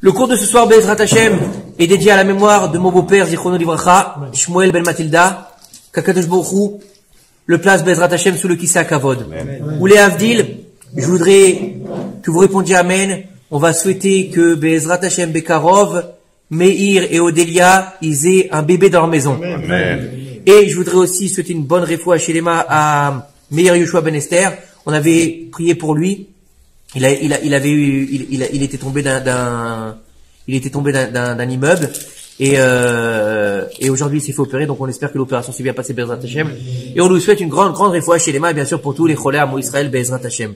Le cours de ce soir, Be'ezrat Hashem, est dédié à la mémoire de mon beau-père, Zichrono Livracha, Shmuel Ben Matilda, qu'Akadosh Baruch Hu le place Be'ezrat Hashem sous le Kissa Kavod. Ou les Avdil, je voudrais que vous répondiez Amen. On va souhaiter que Be'ezrat Hashem Bekarov, Meir et Odélia, ils aient un bébé dans leur maison. Amen. Et je voudrais aussi souhaiter une bonne réfoua chez Lema à Meir Yoshua Ben Esther. On avait prié pour lui. Il était tombé d'un immeuble et aujourd'hui il s'est fait opérer, donc on espère que l'opération s'est bien passée, Be'ezrat Hashem. Et on nous souhaite une grande réfoua chez Lema, bien sûr pour tous les cholés à Israël, Be'ezrat Hashem.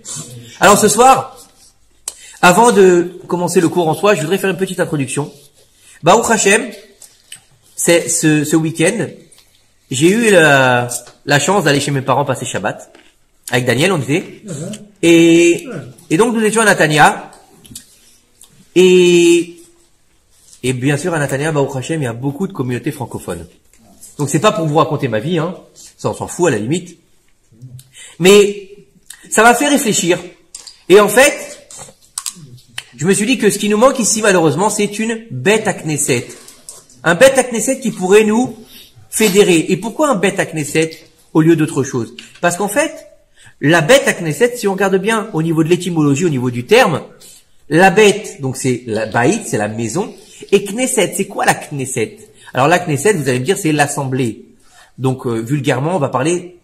Alors ce soir, avant de commencer le cours en soi, je voudrais faire une petite introduction. Baruch Hashem, c'est ce week-end, j'ai eu la chance d'aller chez mes parents passer Shabbat. Avec Daniel, on était. Et donc, nous étions à Natania. Et bien sûr, à Natania, Baruch Hashem, il y a beaucoup de communautés francophones. Donc, c'est pas pour vous raconter ma vie, hein. Ça, on s'en fout, à la limite. Mais, ça m'a fait réfléchir. Et en fait, je me suis dit que ce qui nous manque ici, malheureusement, c'est une bête à Knesset. Un bête à Knesset qui pourrait nous fédérer. Et pourquoi un bête à Knesset au lieu d'autre chose? Parce qu'en fait, la bête à Knesset, si on regarde bien au niveau de l'étymologie, au niveau du terme, la bête, donc c'est la baït, c'est la maison, et Knesset, c'est quoi la Knesset? Alors la Knesset, vous allez me dire, c'est l'assemblée. Donc vulgairement, on va parler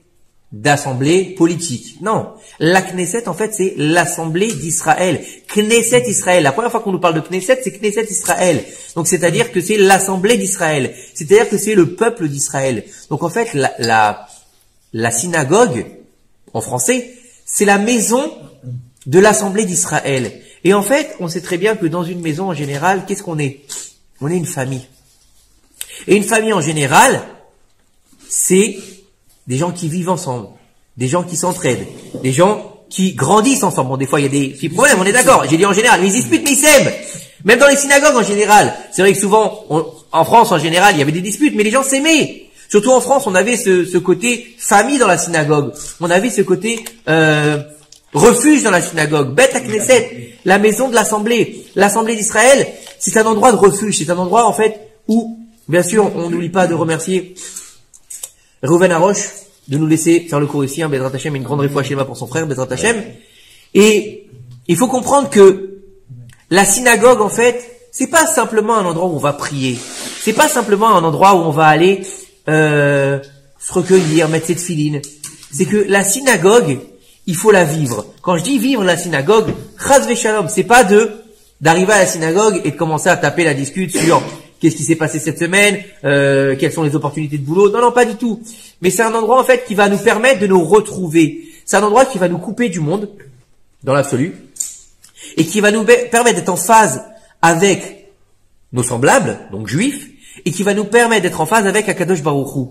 d'assemblée politique. Non, la Knesset, en fait, c'est l'assemblée d'Israël. Knesset Israël. La première fois qu'on nous parle de Knesset, c'est Knesset Israël. Donc c'est-à-dire que c'est l'assemblée d'Israël. C'est-à-dire que c'est le peuple d'Israël. Donc en fait, la synagogue, en français, c'est la maison de l'assemblée d'Israël. Et en fait, on sait très bien que dans une maison en général, qu'est-ce qu'on est? On est une famille. Et une famille en général, c'est des gens qui vivent ensemble, des gens qui s'entraident, des gens qui grandissent ensemble. Bon, des fois, il y a des petits problèmes, on est d'accord. J'ai dit en général, mais ils disputent, mais ils s'aiment. Même dans les synagogues en général. C'est vrai que souvent, en France en général, il y avait des disputes, mais les gens s'aimaient. Surtout en France, on avait ce côté famille dans la synagogue. On avait ce côté refuge dans la synagogue. Beth Knesset, la maison de l'assemblée. L'assemblée d'Israël, c'est un endroit de refuge. C'est un endroit, en fait, où, bien sûr, on n'oublie pas de remercier Reuven Haroche de nous laisser faire le cours ici. Be'ezrat Hashem, une grande réfoua Shema pour son frère, Be'ezrat Hashem. Et il faut comprendre que la synagogue, en fait, c'est pas simplement un endroit où on va prier. C'est pas simplement un endroit où on va aller se recueillir, mettre ses tefilines. C'est que la synagogue, il faut la vivre. Quand je dis vivre la synagogue, chas v'shalom, c'est pas d'arriver à la synagogue et de commencer à taper la discute sur qu'est-ce qui s'est passé cette semaine, quelles sont les opportunités de boulot. Non, pas du tout. Mais c'est un endroit, en fait, qui va nous permettre de nous retrouver. C'est un endroit qui va nous couper du monde, dans l'absolu, et qui va nous permettre d'être en phase avec nos semblables, donc juifs, et qui va nous permettre d'être en phase avec Akadosh Baruch Hu.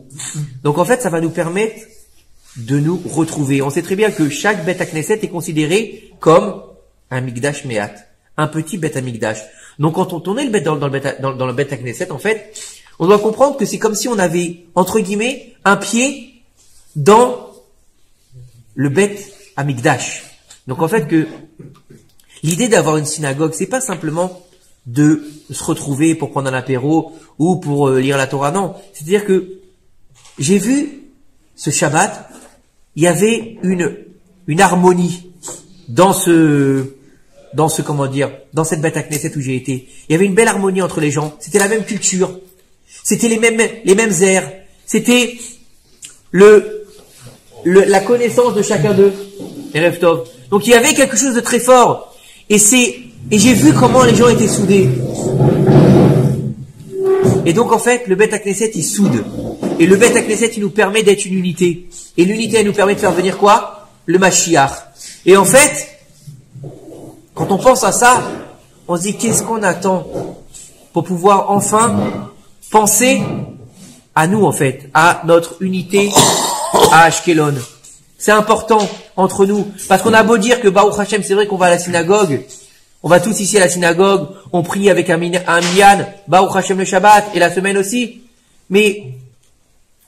Donc en fait, ça va nous permettre de nous retrouver. On sait très bien que chaque bête à Knesset est considéré comme un Mikdash Me'at, un petit bête à Mikdash. Donc quand on tournait le bête dans le bête à Knesset, en fait, on doit comprendre que c'est comme si on avait, entre guillemets, un pied dans le bête à Mikdash. Donc en fait que l'idée d'avoir une synagogue, c'est pas simplement de se retrouver pour prendre un apéro ou pour lire la Torah. Non, c'est-à-dire que j'ai vu ce Shabbat, il y avait une harmonie dans dans cette bête à Knesset où j'ai été. Il y avait une belle harmonie entre les gens. C'était la même culture. C'était les mêmes airs. C'était la connaissance de chacun d'eux. Erev Tov. Donc il y avait quelque chose de très fort. Et j'ai vu comment les gens étaient soudés. Et donc en fait, le Beth Knesset, il soude. Et le Beth Knesset, il nous permet d'être une unité. Et l'unité, elle nous permet de faire venir quoi? Le Mashiach. Et en fait, quand on pense à ça, on se dit qu'est-ce qu'on attend pour pouvoir enfin penser à nous en fait, à notre unité à Ashkelon. C'est important entre nous, parce qu'on a beau dire que Baruch Hashem, c'est vrai qu'on va à la synagogue, on va tous ici à la synagogue, on prie avec un minyan, Baruch Hashem le Shabbat et la semaine aussi, mais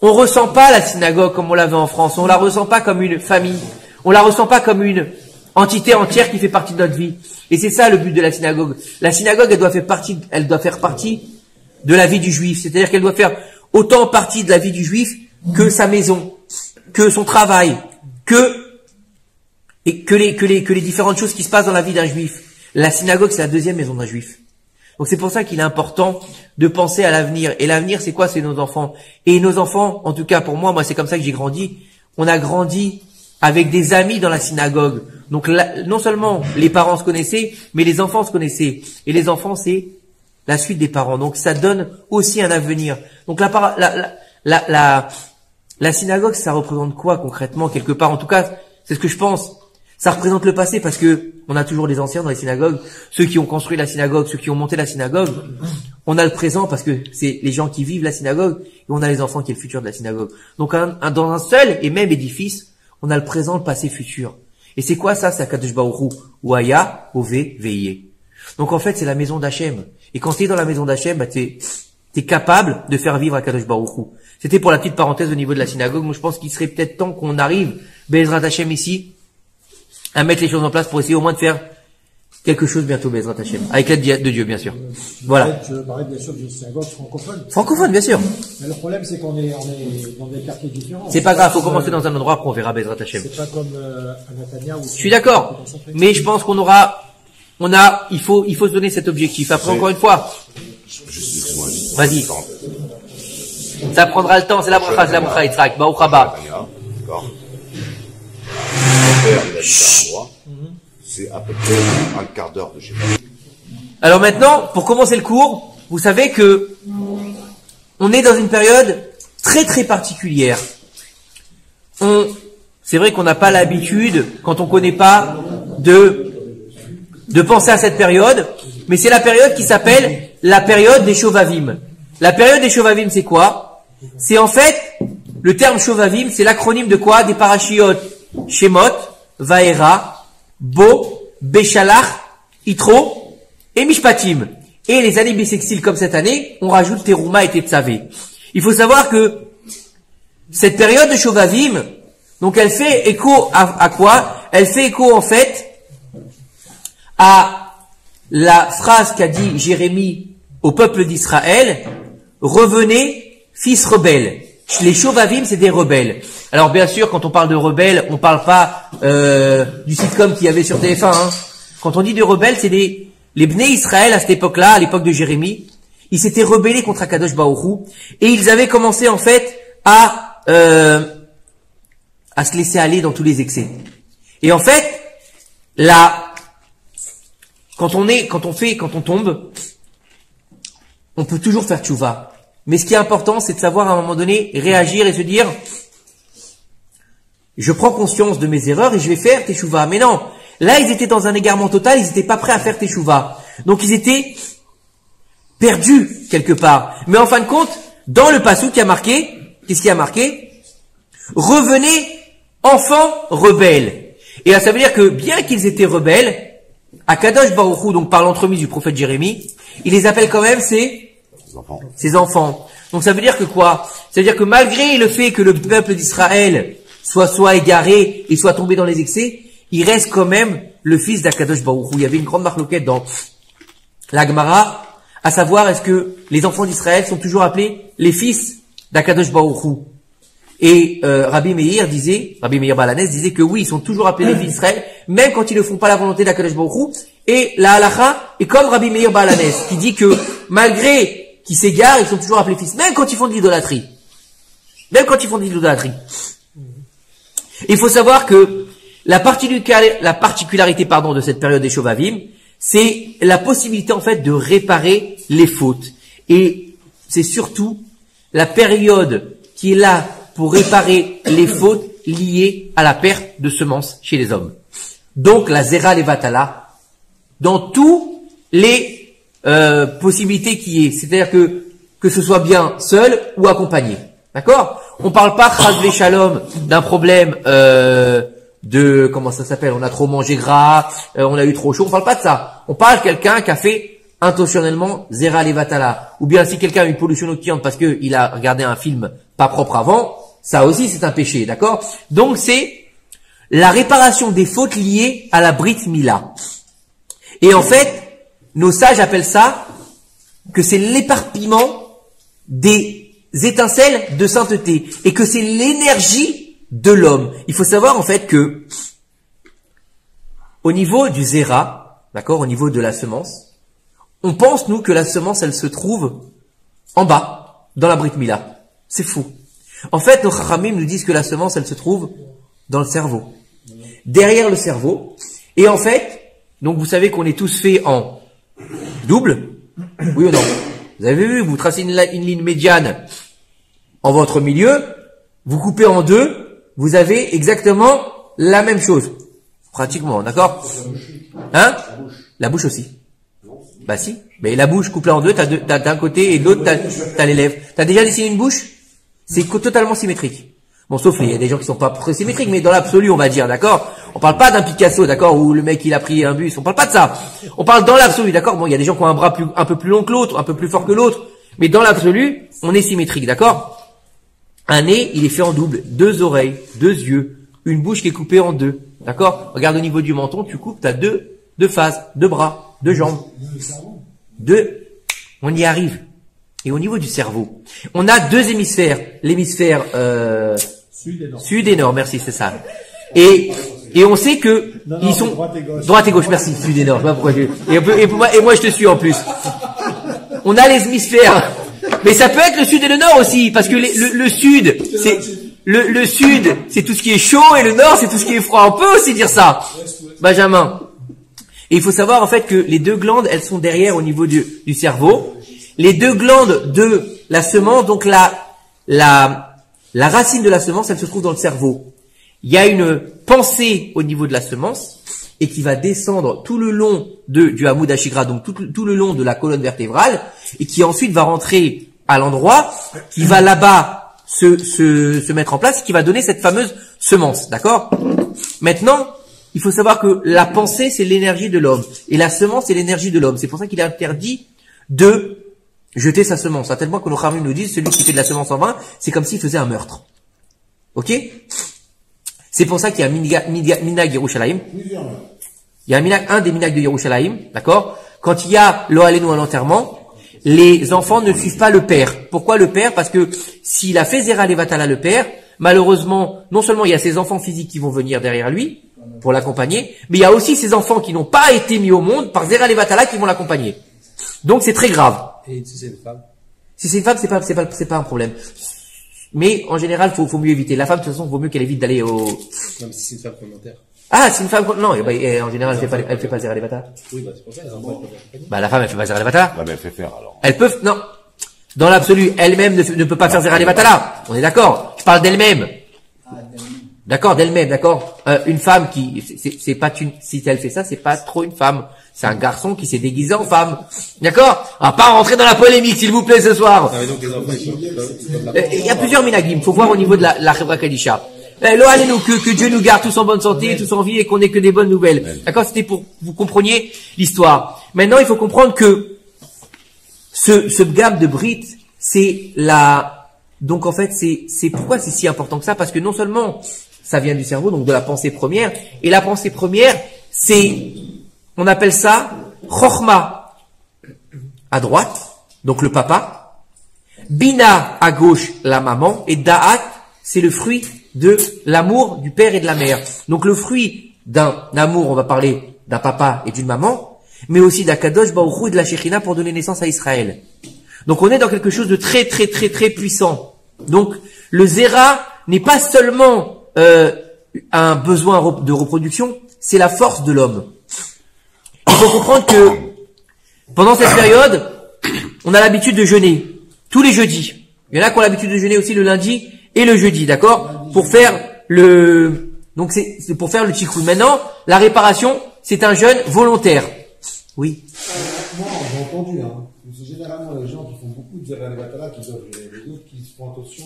on ressent pas la synagogue comme on l'avait en France, on la ressent pas comme une famille, on la ressent pas comme entité entière qui fait partie de notre vie. Et c'est ça le but de la synagogue. La synagogue, elle doit faire partie de la vie du juif. C'est-à-dire qu'elle doit faire autant partie de la vie du juif que sa maison, que son travail, que les différentes choses qui se passent dans la vie d'un juif. La synagogue, c'est la deuxième maison d'un juif. Donc c'est pour ça qu'il est important de penser à l'avenir. Et l'avenir, c'est quoi? C'est nos enfants. Et nos enfants, en tout cas pour moi c'est comme ça que j'ai grandi. On a grandi avec des amis dans la synagogue. Donc non seulement les parents se connaissaient, mais les enfants se connaissaient. Et les enfants, c'est la suite des parents. Donc ça donne aussi un avenir. Donc la synagogue, ça représente quoi concrètement quelque part? En tout cas, c'est ce que je pense. Ça représente le passé parce que on a toujours des anciens dans les synagogues, ceux qui ont construit la synagogue, ceux qui ont monté la synagogue. On a le présent parce que c'est les gens qui vivent la synagogue et on a les enfants qui est le futur de la synagogue. Donc dans un seul et même édifice, on a le présent, le passé, futur. Et c'est quoi ça? C'est Akadosh Baruch Hu, Ouaya, Ové, Veillé. Donc en fait, c'est la maison d'Hachem. Et quand tu es dans la maison d'Hachem, t'es capable de faire vivre Akadosh Baruch Hu. C'était pour la petite parenthèse au niveau de la synagogue. Moi, je pense qu'il serait peut-être temps qu'on arrive, Bezrat Hachem ici, à mettre les choses en place pour essayer au moins de faire quelque chose bientôt, Bezrat Hachem. Avec l'aide de Dieu, bien sûr. Voilà. Je parlais bien sûr d'une synagogue francophone. Francophone, bien sûr. Mais le problème, c'est qu'on est dans des quartiers différents. C'est pas grave, faut commencer dans un endroit, après on verra Bezrat Hachem. C'est pas comme à Natania où... Je suis d'accord. Mais je pense il faut se donner cet objectif. Après, encore une fois. Vas-y. Ça prendra le temps, c'est la bracha, Yitzhak. Baruch haba. D'accord. Mon père, il habite à un endroit. C'est à peu près un quart d'heure de chez moi. Alors maintenant, pour commencer le cours, vous savez que on est dans une période très très particulière. C'est vrai qu'on n'a pas l'habitude, quand on connaît pas, de penser à cette période, mais c'est la période qui s'appelle la période des Shovavim. La période des Shovavim, c'est quoi? C'est en fait, le terme Shovavim, c'est l'acronyme de quoi? Des parashiot Shemot, Vaera, Bo, Beshalach, Itro et Mishpatim. Et les années bissextiles comme cette année, on rajoute Teruma et Tetzavé. Il faut savoir que cette période de Shovavim, donc elle fait écho à quoi? Elle fait écho en fait à la phrase qu'a dit Jérémie au peuple d'Israël: revenez, fils rebelles. Les Shovavim, c'est des rebelles. Alors bien sûr, quand on parle de rebelles, on parle pas du sitcom qu'il y avait sur TF1. Hein. Quand on dit des rebelles, c'est les Bnei Israël à cette époque-là, à l'époque de Jérémie. Ils s'étaient rebellés contre Akadosh Baruch Hu et ils avaient commencé en fait à se laisser aller dans tous les excès. Et en fait, là, quand on tombe, on peut toujours faire tchouva. Mais ce qui est important, c'est de savoir à un moment donné réagir et se dire: je prends conscience de mes erreurs et je vais faire teshuva. Mais non, là ils étaient dans un égarement total, ils n'étaient pas prêts à faire teshuva. Donc ils étaient perdus quelque part. Mais en fin de compte, dans le passage qui a marqué, qu'est-ce qui a marqué? Revenez, enfants rebelles. Et là ça veut dire que bien qu'ils étaient rebelles, Akadosh Baruch Hu, donc par l'entremise du prophète Jérémie, il les appelle quand même ses enfants. Donc ça veut dire que quoi? Ça veut dire que malgré le fait que le peuple d'Israël soit égaré et soit tombé dans les excès, il reste quand même le fils d'Akadosh Baruch Hu. Il y avait une grande marloquette dans la Gemara, à savoir est-ce que les enfants d'Israël sont toujours appelés les fils d'Akadosh Baruch Hu. Et Rabbi Meir Balanès disait que oui, ils sont toujours appelés les fils d'Israël, même quand ils ne font pas la volonté d'Akadosh Baruch Hu. Et la halacha est comme Rabbi Meir Balanès, qui dit que malgré qu'ils s'égarent, ils sont toujours appelés fils, même quand ils font de l'idolâtrie. Il faut savoir que la particularité de cette période des Shovavim, c'est la possibilité en fait de réparer les fautes. Et c'est surtout la période qui est là pour réparer les fautes liées à la perte de semences chez les hommes. Donc la Zera Levatala, dans tous les possibilités qui est, c'est-à-dire que ce soit bien seul ou accompagné. D'accord? On parle pas chas shalom d'un problème comment ça s'appelle, on a trop mangé gras, on a eu trop chaud, on parle pas de ça. On parle de quelqu'un qui a fait intentionnellement Zera Levatala, ou bien si quelqu'un a une pollution nocturne parce que il a regardé un film pas propre avant, ça aussi c'est un péché, d'accord? Donc c'est la réparation des fautes liées à la Brit Mila. Et en fait, nos sages appellent ça que c'est l'éparpillement des étincelles de sainteté et que c'est l'énergie de l'homme. Il faut savoir en fait que au niveau du zéra, d'accord, au niveau de la semence, on pense nous que la semence elle se trouve en bas dans la Brit Mila. C'est fou. En fait, nos chachamim nous disent que la semence elle se trouve dans le cerveau, derrière le cerveau. Et en fait, donc vous savez qu'on est tous faits en double, oui ou non? Vous avez vu, vous tracez une ligne médiane en votre milieu, vous coupez en deux, vous avez exactement la même chose. Pratiquement, d'accord? Hein? La bouche aussi. Bah si. Mais la bouche coupée en deux, t'as d'un côté et de l'autre, t'as les lèvres. T'as déjà dessiné une bouche? C'est totalement symétrique. Bon, sauf il y a des gens qui sont pas très symétriques, mais dans l'absolu, on va dire, d'accord? On parle pas d'un Picasso, d'accord, où le mec il a pris un bus, on parle pas de ça. On parle dans l'absolu, d'accord? Bon, il y a des gens qui ont un bras un peu plus long que l'autre, un peu plus fort que l'autre, mais dans l'absolu, on est symétrique, d'accord? Un nez, il est fait en double, deux oreilles, deux yeux, une bouche qui est coupée en deux, d'accord? Regarde au niveau du menton, tu coupes, t'as deux faces, deux bras, deux jambes, on y arrive. Et au niveau du cerveau, on a deux hémisphères, l'hémisphère sud et nord, merci, c'est ça. Et on sait que ils sont droite et gauche, merci, sud et nord. Je sais pas pourquoi et moi je te suis en plus. On a les hémisphères, mais ça peut être le sud et le nord aussi, parce que le sud, c'est le sud, c'est tout ce qui est chaud et le nord, c'est tout ce qui est froid. On peut aussi dire ça, Benjamin. Et il faut savoir en fait que les deux glandes, elles sont derrière au niveau du cerveau. Les deux glandes de la semence, donc la racine de la semence, elle se trouve dans le cerveau. Il y a une pensée au niveau de la semence et qui va descendre tout le long du Hamoud Hashigra, donc tout le long de la colonne vertébrale, et qui ensuite va rentrer à l'endroit qui va là-bas se mettre en place et qui va donner cette fameuse semence, d'accord? Maintenant, il faut savoir que la pensée, c'est l'énergie de l'homme et la semence, c'est l'énergie de l'homme. C'est pour ça qu'il est interdit de jeter sa semence. À tel point que nos Khamim nous disent, celui qui fait de la semence en vain, c'est comme s'il faisait un meurtre. Ok? C'est pour ça qu'il y a un minag Yerushalayim. Il y a un des minag de Yerushalayim, d'accord? Quand il y a lo alenu à l'enterrement, les enfants ne suivent pas le père. Pourquoi le père? Parce que s'il a fait Zera Levatala le père, malheureusement, non seulement il y a ses enfants physiques qui vont venir derrière lui, pour l'accompagner, mais il y a aussi ses enfants qui n'ont pas été mis au monde par Zera Levatala qui vont l'accompagner. Donc c'est très grave. Et si c'est une femme? Si c'est une femme, c'est pas un problème. Mais en général, faut mieux éviter. La femme, de toute façon, vaut mieux qu'elle évite d'aller au. Même si c'est une femme commentaire. Ah, c'est une femme. Non, en général, elle fait pas Zera Levatala. Oui, bah c'est pour ça. Bah la femme, elle fait pas Zera Levatala. La mais fait faire alors. Elles peuvent. Non. Dans l'absolu, elle-même ne peut pas faire Zera Levatala. On est d'accord. Je parle d'elle-même. D'accord, d'elle-même, d'accord. Une femme qui, c'est pas une, si elle fait ça, c'est pas trop une femme. C'est un garçon qui s'est déguisé en femme. D'accord? On va pas rentrer dans la polémique, s'il vous plaît, ce soir. Ah, donc les enfants, Il y a plusieurs minagim. Faut voir au niveau de la Chevra Kadisha. Lo alenu, que Dieu nous garde tous en bonne santé, tous en vie et qu'on ait que des bonnes nouvelles. D'accord? C'était pour que vous compreniez l'histoire. Maintenant, il faut comprendre que ce gamme de Brit, c'est donc en fait, c'est pourquoi c'est si important que ça? Parce que non seulement ça vient du cerveau, donc de la pensée première, et la pensée première, on appelle ça Chochma à droite, donc le papa, Bina à gauche, la maman, et Da'at, c'est le fruit de l'amour du père et de la mère. Donc le fruit d'un amour, on va parler d'un papa et d'une maman, mais aussi d'Akadosh Baruch Hu et de la Shekhinah pour donner naissance à Israël. Donc on est dans quelque chose de très très très très puissant. Donc le Zera n'est pas seulement un besoin de reproduction, c'est la force de l'homme. Il faut comprendre que pendant cette période, on a l'habitude de jeûner tous les jeudis. Il y en a qui ont l'habitude de jeûner aussi le lundi et le jeudi, d'accord? Pour faire donc c'est pour faire le tikkun. Maintenant, la réparation, c'est un jeûne volontaire. Oui. Moi, j'ai entendu, hein. C'est généralement les gens qui font beaucoup de Zera Levatala qui doivent jeûner. Les autres qui se font attention.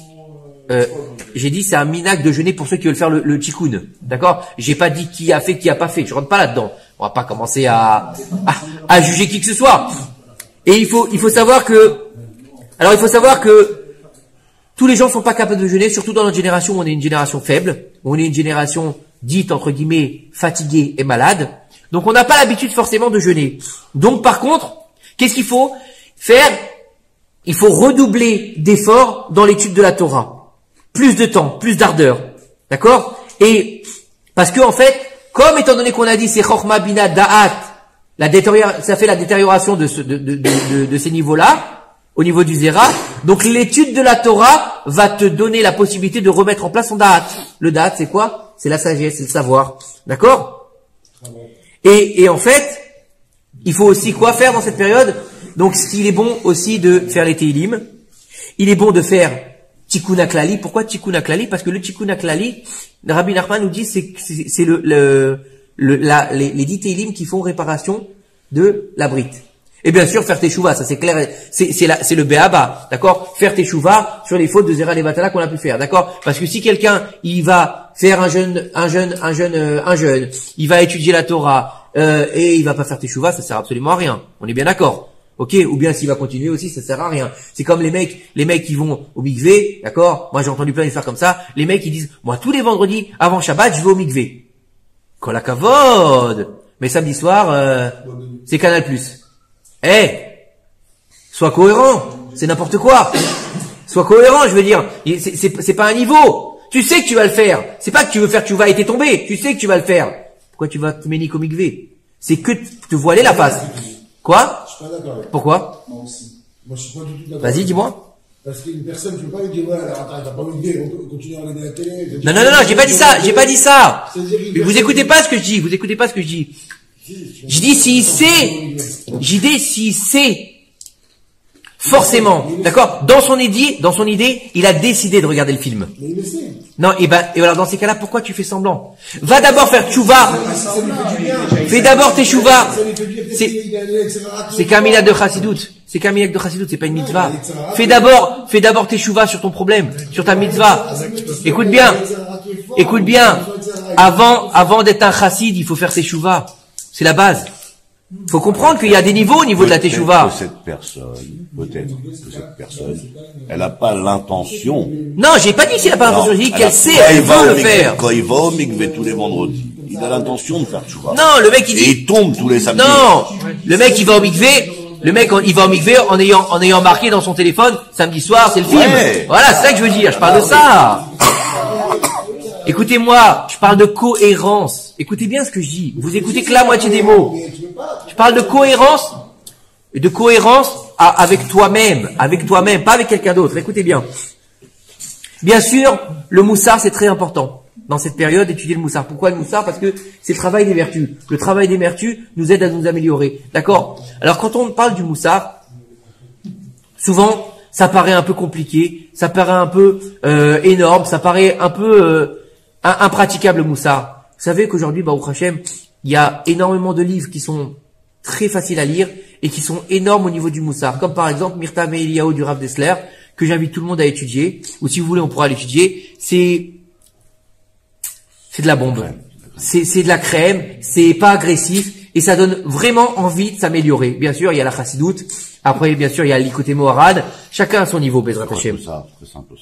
J'ai dit c'est un minag de jeûner pour ceux qui veulent faire le tikkun. D'accord? J'ai pas dit qui a fait, qui a pas fait. Je rentre pas là-dedans. On va pas commencer à juger qui que ce soit. Et il faut savoir que tous les gens sont pas capables de jeûner, surtout dans notre génération où on est une génération faible, où on est une génération dite entre guillemets fatiguée et malade. Donc on n'a pas l'habitude forcément de jeûner. Donc par contre, qu'est-ce qu'il faut faire? Il faut redoubler d'efforts dans l'étude de la Torah. Plus de temps, plus d'ardeur. D'accord? Et parce que en fait, comme étant donné qu'on a dit c'est Chochma Bina Da'at, ça fait la détérioration de ces niveaux-là, au niveau du Zera. Donc l'étude de la Torah va te donner la possibilité de remettre en place son Da'at. Le Da'at, c'est quoi? C'est la sagesse, c'est le savoir. D'accord? Et en fait, il faut aussi quoi faire dans cette période? Donc il est bon aussi de faire les Teilim. Il est bon de faire Tikkun HaKlali. Pourquoi Tikkun HaKlali? Parce que le Tikkun HaKlali, Rabbi Nachman nous dit c'est les 10 Teilim qui font réparation de la brite. Et bien sûr, faire teshuva, ça c'est clair, c'est le béaba, d'accord? Faire teshuva sur les fautes de Zera Levatala qu'on a pu faire, d'accord? Parce que si quelqu'un, il va faire un jeûne, il va étudier la Torah, et il va pas faire teshuva, ça sert absolument à rien. On est bien d'accord? Ok? Ou bien s'il va continuer aussi, ça sert à rien. C'est comme les mecs qui vont au mikvé, d'accord? Moi j'ai entendu plein d'histoires comme ça. Les mecs qui disent, moi tous les vendredis, avant Shabbat, je vais au mikvé. Kol hakavod! Mais samedi soir, c'est Canal+. Sois cohérent, c'est n'importe quoi. Sois cohérent, je veux dire, c'est pas un niveau. Tu sais que tu vas le faire. C'est pas que tu veux faire, tu vas être tombé. Tu sais que tu vas le faire. Pourquoi tu vas te ménique au mikvé? C'est que te voiler la face. Quoi? Je suis pas d'accord avec. Pourquoi? Moi aussi. Moi, je suis pas du tout d'accord. Vas-y, dis-moi. Parce qu'une personne, tu peux pas lui dire, ouais, alors attends, t'as pas oublié, on continue à regarder la télé. Non, j'ai pas dit ça, Vous écoutez pas ce que je dis, Je dis s'il sait, forcément, d'accord, dans son idée, il a décidé de regarder le film. Mais il le sait. Non, et alors dans ces cas-là, pourquoi tu fais semblant? Va d'abord faire tchouva. Fais d'abord tes tchouva. C'est qu'un minhag de Chassidut. C'est pas une mitzvah. Fais d'abord tes tchouva sur ton problème, sur ta mitzvah. Écoute bien. Avant d'être un chassid, il faut faire ses tchouva. C'est la base. Faut comprendre qu'il y a des niveaux au niveau de la teshuva. Peut-être que cette personne, elle n'a pas l'intention. Non, j'ai pas dit qu'il n'a pas l'intention, j'ai dit qu'elle sait, elle veut le faire. Quand il va au mikvé tous les vendredis, il a l'intention de faire teshuva. Non, le mec il dit. Et il tombe tous les samedis. Non, le mec il va au mikvé, en ayant marqué dans son téléphone, samedi soir, c'est le film. Ouais. Voilà, c'est ça que je veux dire, je parle de ça. Écoutez-moi, je parle de cohérence. Écoutez bien ce que je dis. Vous écoutez que la moitié des mots. Je parle de cohérence, avec toi-même, pas avec quelqu'un d'autre. Écoutez bien. Bien sûr, le moussar, c'est très important. Dans cette période, étudier le moussar. Pourquoi le moussar? Parce que c'est le travail des vertus. Le travail des vertus nous aide à nous améliorer. D'accord? Alors, quand on parle du moussar, souvent, ça paraît un peu compliqué, ça paraît un peu énorme, ça paraît un peu impraticable le moussar. Vous savez qu'aujourd'hui, Baruch Hashem, il y a énormément de livres qui sont très faciles à lire et qui sont énormes au niveau du moussar. Comme par exemple Mirta Meiliaou du Rav Dessler, que j'invite tout le monde à étudier, ou si vous voulez on pourra l'étudier. C'est de la bombe. C'est de la crème, c'est pas agressif et ça donne vraiment envie de s'améliorer. Bien sûr, il y a la chassidoute. Après, bien sûr, il y a l'Ikoté Moharad. Chacun à son niveau, Bezrat Hashem.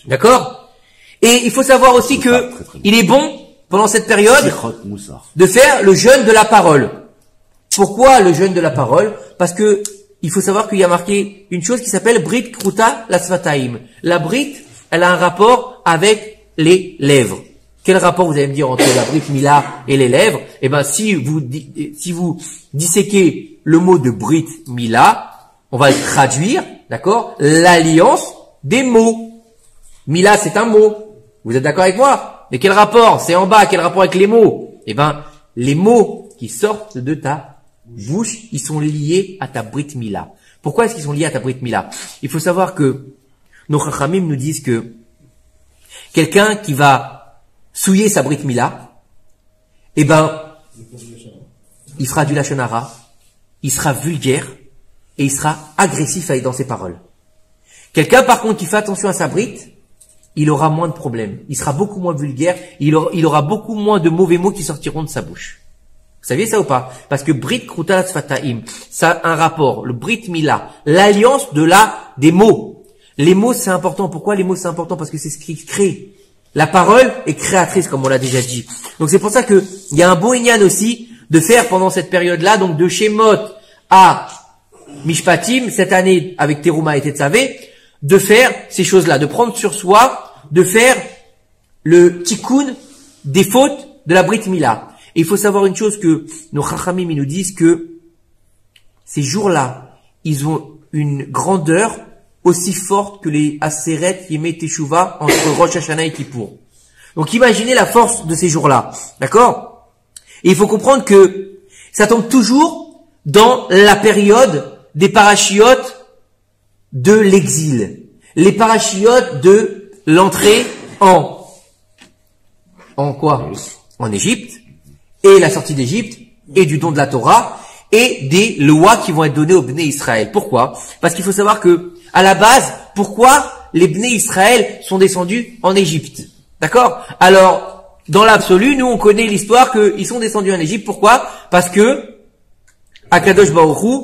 D'accord? Et il faut savoir aussi que il est bon, pendant cette période, de faire le jeûne de la parole. Pourquoi le jeûne de la parole? Parce que il faut savoir qu'il y a marqué une chose qui s'appelle Brit Kruta Lasvataim. La Brit, elle a un rapport avec les lèvres. Quel rapport vous allez me dire entre la Brit Mila et les lèvres? Eh ben, si vous disséquez le mot de Brit Mila, on va le traduire, d'accord? L'alliance des mots. Mila, c'est un mot. Vous êtes d'accord avec moi? Mais quel rapport? C'est en bas, quel rapport avec les mots? Eh ben, les mots qui sortent de ta bouche, ils sont liés à ta Brit Mila. Pourquoi est-ce qu'ils sont liés à ta Brit Mila? Il faut savoir que nos Chachamim nous disent que quelqu'un qui va souiller sa Brit Mila, eh ben, il fera du Lashon Hara, il sera vulgaire et il sera agressif dans ses paroles. Quelqu'un par contre qui fait attention à sa Brit, il aura moins de problèmes. Il sera beaucoup moins vulgaire, il aura beaucoup moins de mauvais mots qui sortiront de sa bouche. Vous saviez ça ou pas? Parce que Brit Kruta Sfataim, ça a un rapport, le Brit Mila, l'alliance des mots. Les mots c'est important. Pourquoi les mots c'est important? Parce que c'est ce qui crée La parole est créatrice, comme on l'a déjà dit. Donc c'est pour ça que il y a un beau inyan aussi de faire pendant cette période-là, donc de Shemot à Mishpatim, cette année avec Teruma et Tetzavé, de faire ces choses-là, de prendre sur soi, de faire le tikkun des fautes de la Brit Mila. Et il faut savoir une chose que nos Chachamim nous disent que ces jours-là, ils ont une grandeur aussi forte que les Aseret Yemei Teshuvah entre Rosh Hashanah et Kippour. Donc imaginez la force de ces jours-là, d'accord? Et il faut comprendre que ça tombe toujours dans la période des parachiotes de l'exil, les parachiotes de l'entrée en quoi? En Égypte, et la sortie d'Égypte, et du don de la Torah, et des lois qui vont être données aux Bnei Israël. Pourquoi? Parce qu'il faut savoir que, à la base, pourquoi les Bnei Israël sont descendus en Égypte? D'accord? Alors, dans l'absolu, nous on connaît l'histoire qu'ils sont descendus en Égypte. Pourquoi? Parce que, Akadosh Baruch Hu,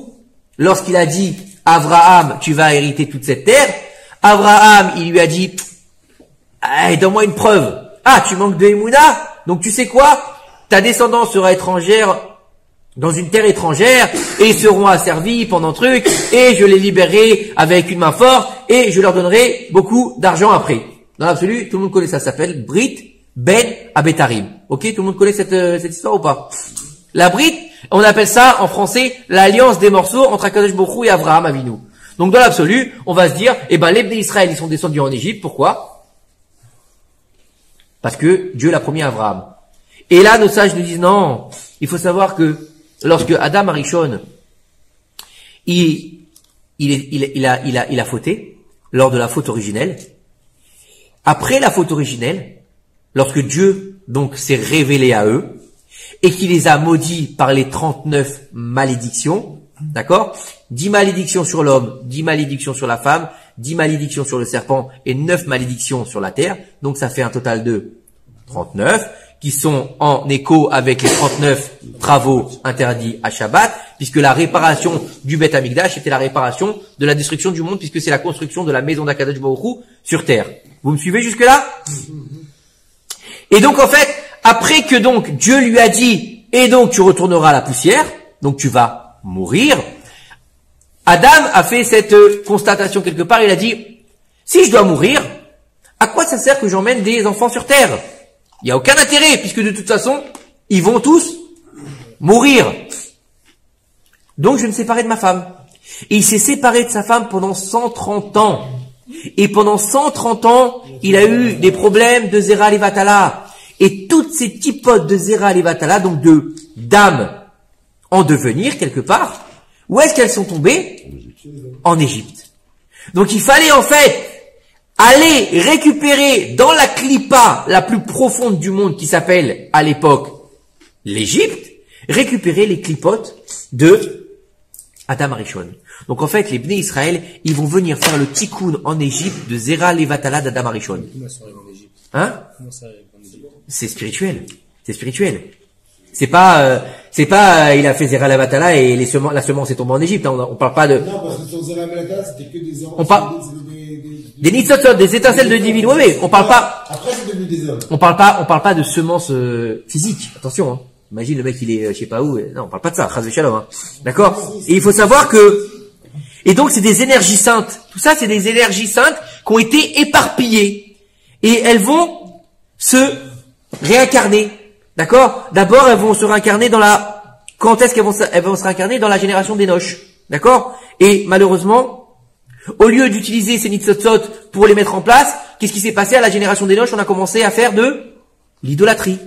lorsqu'il a dit, Abraham, tu vas hériter toute cette terre, Abraham, il lui a dit, donne-moi une preuve. Ah, tu manques de Emouna? Donc tu sais quoi? Ta descendance sera étrangère dans une terre étrangère, et ils seront asservis pendant truc, et je les libérerai avec une main forte, et je leur donnerai beaucoup d'argent après. Dans l'absolu, tout le monde connaît ça, s'appelle Brit Ben Abetarim. Ok, tout le monde connaît cette histoire ou pas? La Brit, on appelle ça en français l'alliance des morceaux entre Akadosh Baruch Hu et Abraham Avinu. Donc dans l'absolu, on va se dire, les Bnei Israël, ils sont descendus en Égypte, pourquoi? Parce que Dieu l'a promis à Abraham. Et là, nos sages nous disent non, il faut savoir que lorsque Adam Arishon, il a fauté, lors de la faute originelle, après la faute originelle, lorsque Dieu, donc, s'est révélé à eux, et qu'il les a maudits par les 39 malédictions, d'accord? 10 malédictions sur l'homme, 10 malédictions sur la femme, 10 malédictions sur le serpent, et 9 malédictions sur la terre, donc ça fait un total de 39, qui sont en écho avec les 39 travaux interdits à Shabbat, puisque la réparation du Beth Amikdash était la réparation de la destruction du monde, puisque c'est la construction de la maison d'Akadosh Baruch Hu sur terre. Vous me suivez jusque-là? Et donc en fait, après que donc Dieu lui a dit, et donc tu retourneras à la poussière, donc tu vas mourir, Adam a fait cette constatation quelque part, il a dit, si je dois mourir, à quoi ça sert que j'emmène des enfants sur terre? Il n'y a aucun intérêt, puisque de toute façon, ils vont tous mourir. Donc je vais me séparer de ma femme. Et il s'est séparé de sa femme pendant 130 ans. Et pendant 130 ans, il a eu des problèmes de Zera Levatala. Et toutes ces petits potes de Zera Levatala, donc de dames en devenir quelque part, où est-ce qu'elles sont tombées? En Égypte. Donc il fallait en fait aller récupérer dans la clipa la plus profonde du monde qui s'appelle à l'époque l'Égypte, récupérer les clipotes de Adam Arishon. Donc en fait, les Bnei Israël, ils vont venir faire le tikkun en Égypte de Zera Levatala d'Adam Arishon. Comment ça arrive en Égypte? Hein? Comment ça arrive en Égypte? C'est spirituel. C'est spirituel. C'est pas, il a fait Zera Levatala et la semence est tombée en Égypte. On parle pas de... Non, parce que sur Zera Levatala, c'était que des hommes. On parle... Des nitzotzot, des étincelles de divine. Oui, on parle pas. Après, c'est devenu des hommes. On parle pas de semences physiques. Attention, hein. Imagine le mec, il est, je sais pas où. Non, on parle pas de ça. Chas v'shalom, hein. D'accord? Et il faut savoir que, et donc c'est des énergies saintes. Tout ça, c'est des énergies saintes qui ont été éparpillées. Et elles vont se réincarner. D'accord? D'abord, elles vont se réincarner quand est-ce elles vont se réincarner? Dans la génération d'Enoch. D'accord? Et malheureusement, au lieu d'utiliser ces nitzotzot pour les mettre en place, qu'est-ce qui s'est passé à la génération d'Enoch? On a commencé à faire de l'idolâtrie.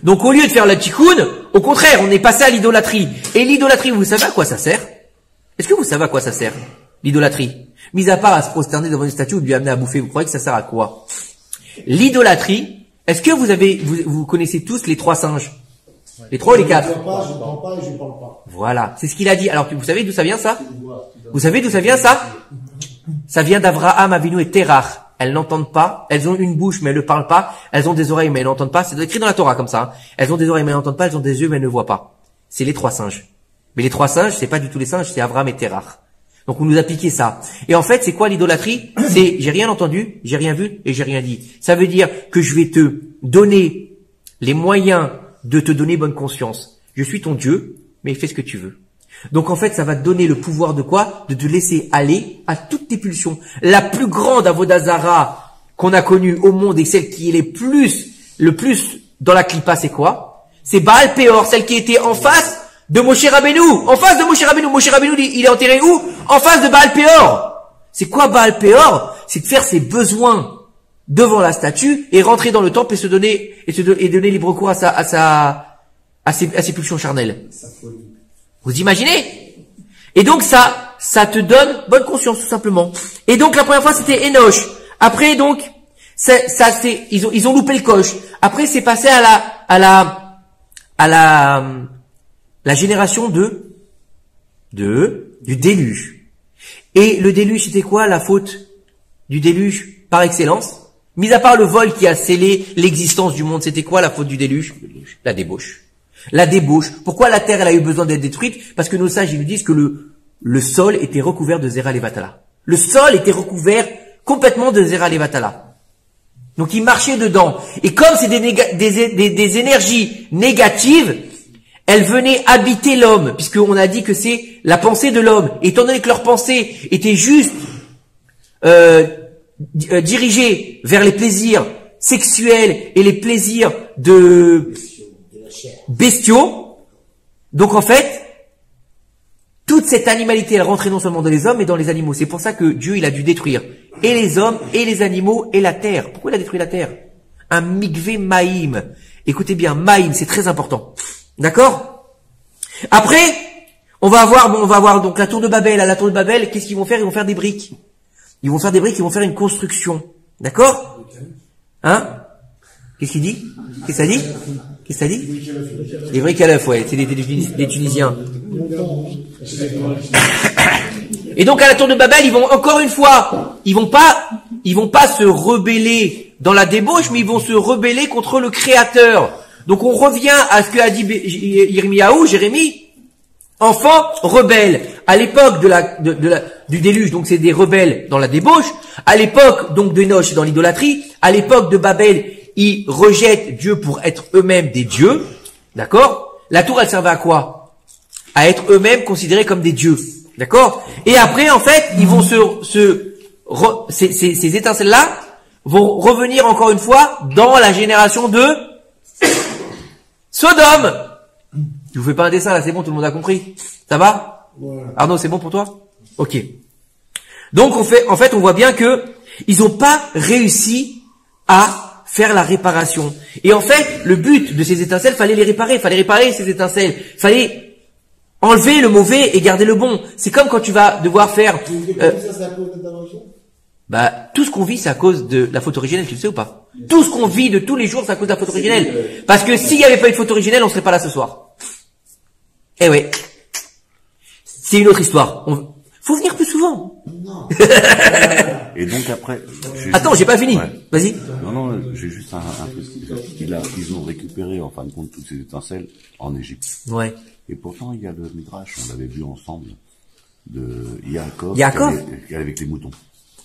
Donc au lieu de faire la tikkun, au contraire, on est passé à l'idolâtrie. Et l'idolâtrie, vous savez à quoi ça sert? Est-ce que vous savez à quoi ça sert, l'idolâtrie? Mis à part à se prosterner devant une statue ou de lui amener à bouffer, vous croyez que ça sert à quoi? L'idolâtrie, est-ce que vous connaissez tous les 3 singes? Les 3 ou les 4? Je ne parle pas et je ne parle pas. Voilà, c'est ce qu'il a dit. Alors vous savez d'où ça vient ça? Vous savez d'où ça vient ça? Ça vient d'Avraham Avinu et Terach. Elles n'entendent pas, elles ont une bouche mais elles ne parlent pas, elles ont des oreilles mais elles n'entendent pas, c'est écrit dans la Torah comme ça. Hein. Elles ont des oreilles mais elles n'entendent pas, elles ont des yeux mais elles ne voient pas. C'est les 3 singes. Mais les 3 singes, c'est pas du tout les singes, c'est Avraham et Terach. Donc on nous a piqué ça. Et en fait, c'est quoi l'idolâtrie? C'est j'ai rien entendu, j'ai rien vu et j'ai rien dit. Ça veut dire que je vais te donner les moyens de te donner bonne conscience. Je suis ton Dieu, mais fais ce que tu veux. Donc en fait, ça va te donner le pouvoir de quoi? De te laisser aller à toutes tes pulsions. La plus grande Avodazara qu'on a connue au monde et celle qui est le plus dans la clipa, c'est quoi? C'est Baal Péor, celle qui était en face de Moshe Rabbeinu. En face de Moshe Rabbeinu. Moshe Rabbeinu, il est enterré où? En face de Baal Péor. C'est quoi Baal Péor? C'est de faire ses besoins devant la statue et rentrer dans le temple et et donner libre cours à ses pulsions charnelles. Vous imaginez? Et donc ça te donne bonne conscience tout simplement. Et donc la première fois c'était Enoch. Après donc ils ont loupé le coche. Après c'est passé à la génération du déluge. Et le déluge c'était quoi la faute du déluge par excellence? Mis à part le vol qui a scellé l'existence du monde, c'était quoi la faute du déluge? La débauche. La débauche. Pourquoi la terre elle a eu besoin d'être détruite? Parce que nos sages ils nous disent que le sol était recouvert de Zera Levatala. Le sol était recouvert complètement de Zera Levatala. Donc ils marchaient dedans. Et comme c'est des énergies négatives, elles venaient habiter l'homme, puisqu'on a dit que c'est la pensée de l'homme. Et étant donné que leur pensée était juste dirigée vers les plaisirs sexuels et les plaisirs bestiaux, donc en fait, toute cette animalité, elle rentrait non seulement dans les hommes, mais dans les animaux. C'est pour ça que Dieu, il a dû détruire et les hommes, et les animaux, et la terre. Pourquoi il a détruit la terre? Un mikvé maïm. Écoutez bien, maïm, c'est très important. D'accord? Après, on va avoir donc la tour de Babel. À la tour de Babel, qu'est-ce qu'ils vont faire? Ils vont faire des briques. Ils vont faire des briques, ils vont faire une construction. D'accord? Hein? Qu'est-ce qu'il dit? Qu'est-ce que ça dit? Qu'est-ce que ça dit? Les briques à l'œuf, ouais, c'est des Tunisiens. Et donc à la tour de Babel, ils vont encore une fois, ils vont pas se rebeller dans la débauche, mais ils vont se rebeller contre le Créateur. Donc on revient à ce que a dit Jérémie, enfant rebelle. À l'époque du déluge, donc c'est des rebelles dans la débauche. À l'époque donc de Enoch, dans l'idolâtrie. À l'époque de Babel, ils rejettent Dieu pour être eux-mêmes des dieux. D'accord? La tour, elle servait à quoi? À être eux-mêmes considérés comme des dieux. D'accord? Et après, en fait, ils vont ces étincelles-là vont revenir encore une fois dans la génération de Sodome. Je vous fais pas un dessin là, c'est bon, tout le monde a compris. Ça va? Ouais. Arnaud, c'est bon pour toi? Ok. Donc en fait, on voit bien que ils ont pas réussi à faire la réparation. Et en fait, le but de ces étincelles, fallait réparer ces étincelles. Fallait enlever le mauvais et garder le bon. C'est comme quand tu vas devoir faire tout ce qu'on vit, c'est à cause de la faute originelle, tu le sais ou pas? Tout ce qu'on vit de tous les jours, c'est à cause de la faute originelle. Parce que s'il n'y avait pas eu de faute originelle, on serait pas là ce soir. Eh ouais. C'est une autre histoire. Faut venir plus souvent. Non. Et donc après... Attends, j'ai pas fini. Ouais. Vas-y. Non, j'ai juste un truc. Ils ont récupéré, en fin de compte, toutes ces étincelles en Égypte. Ouais. Et pourtant, il y a le Midrash, on l'avait vu ensemble, de Yaakov. Qui est avec les moutons.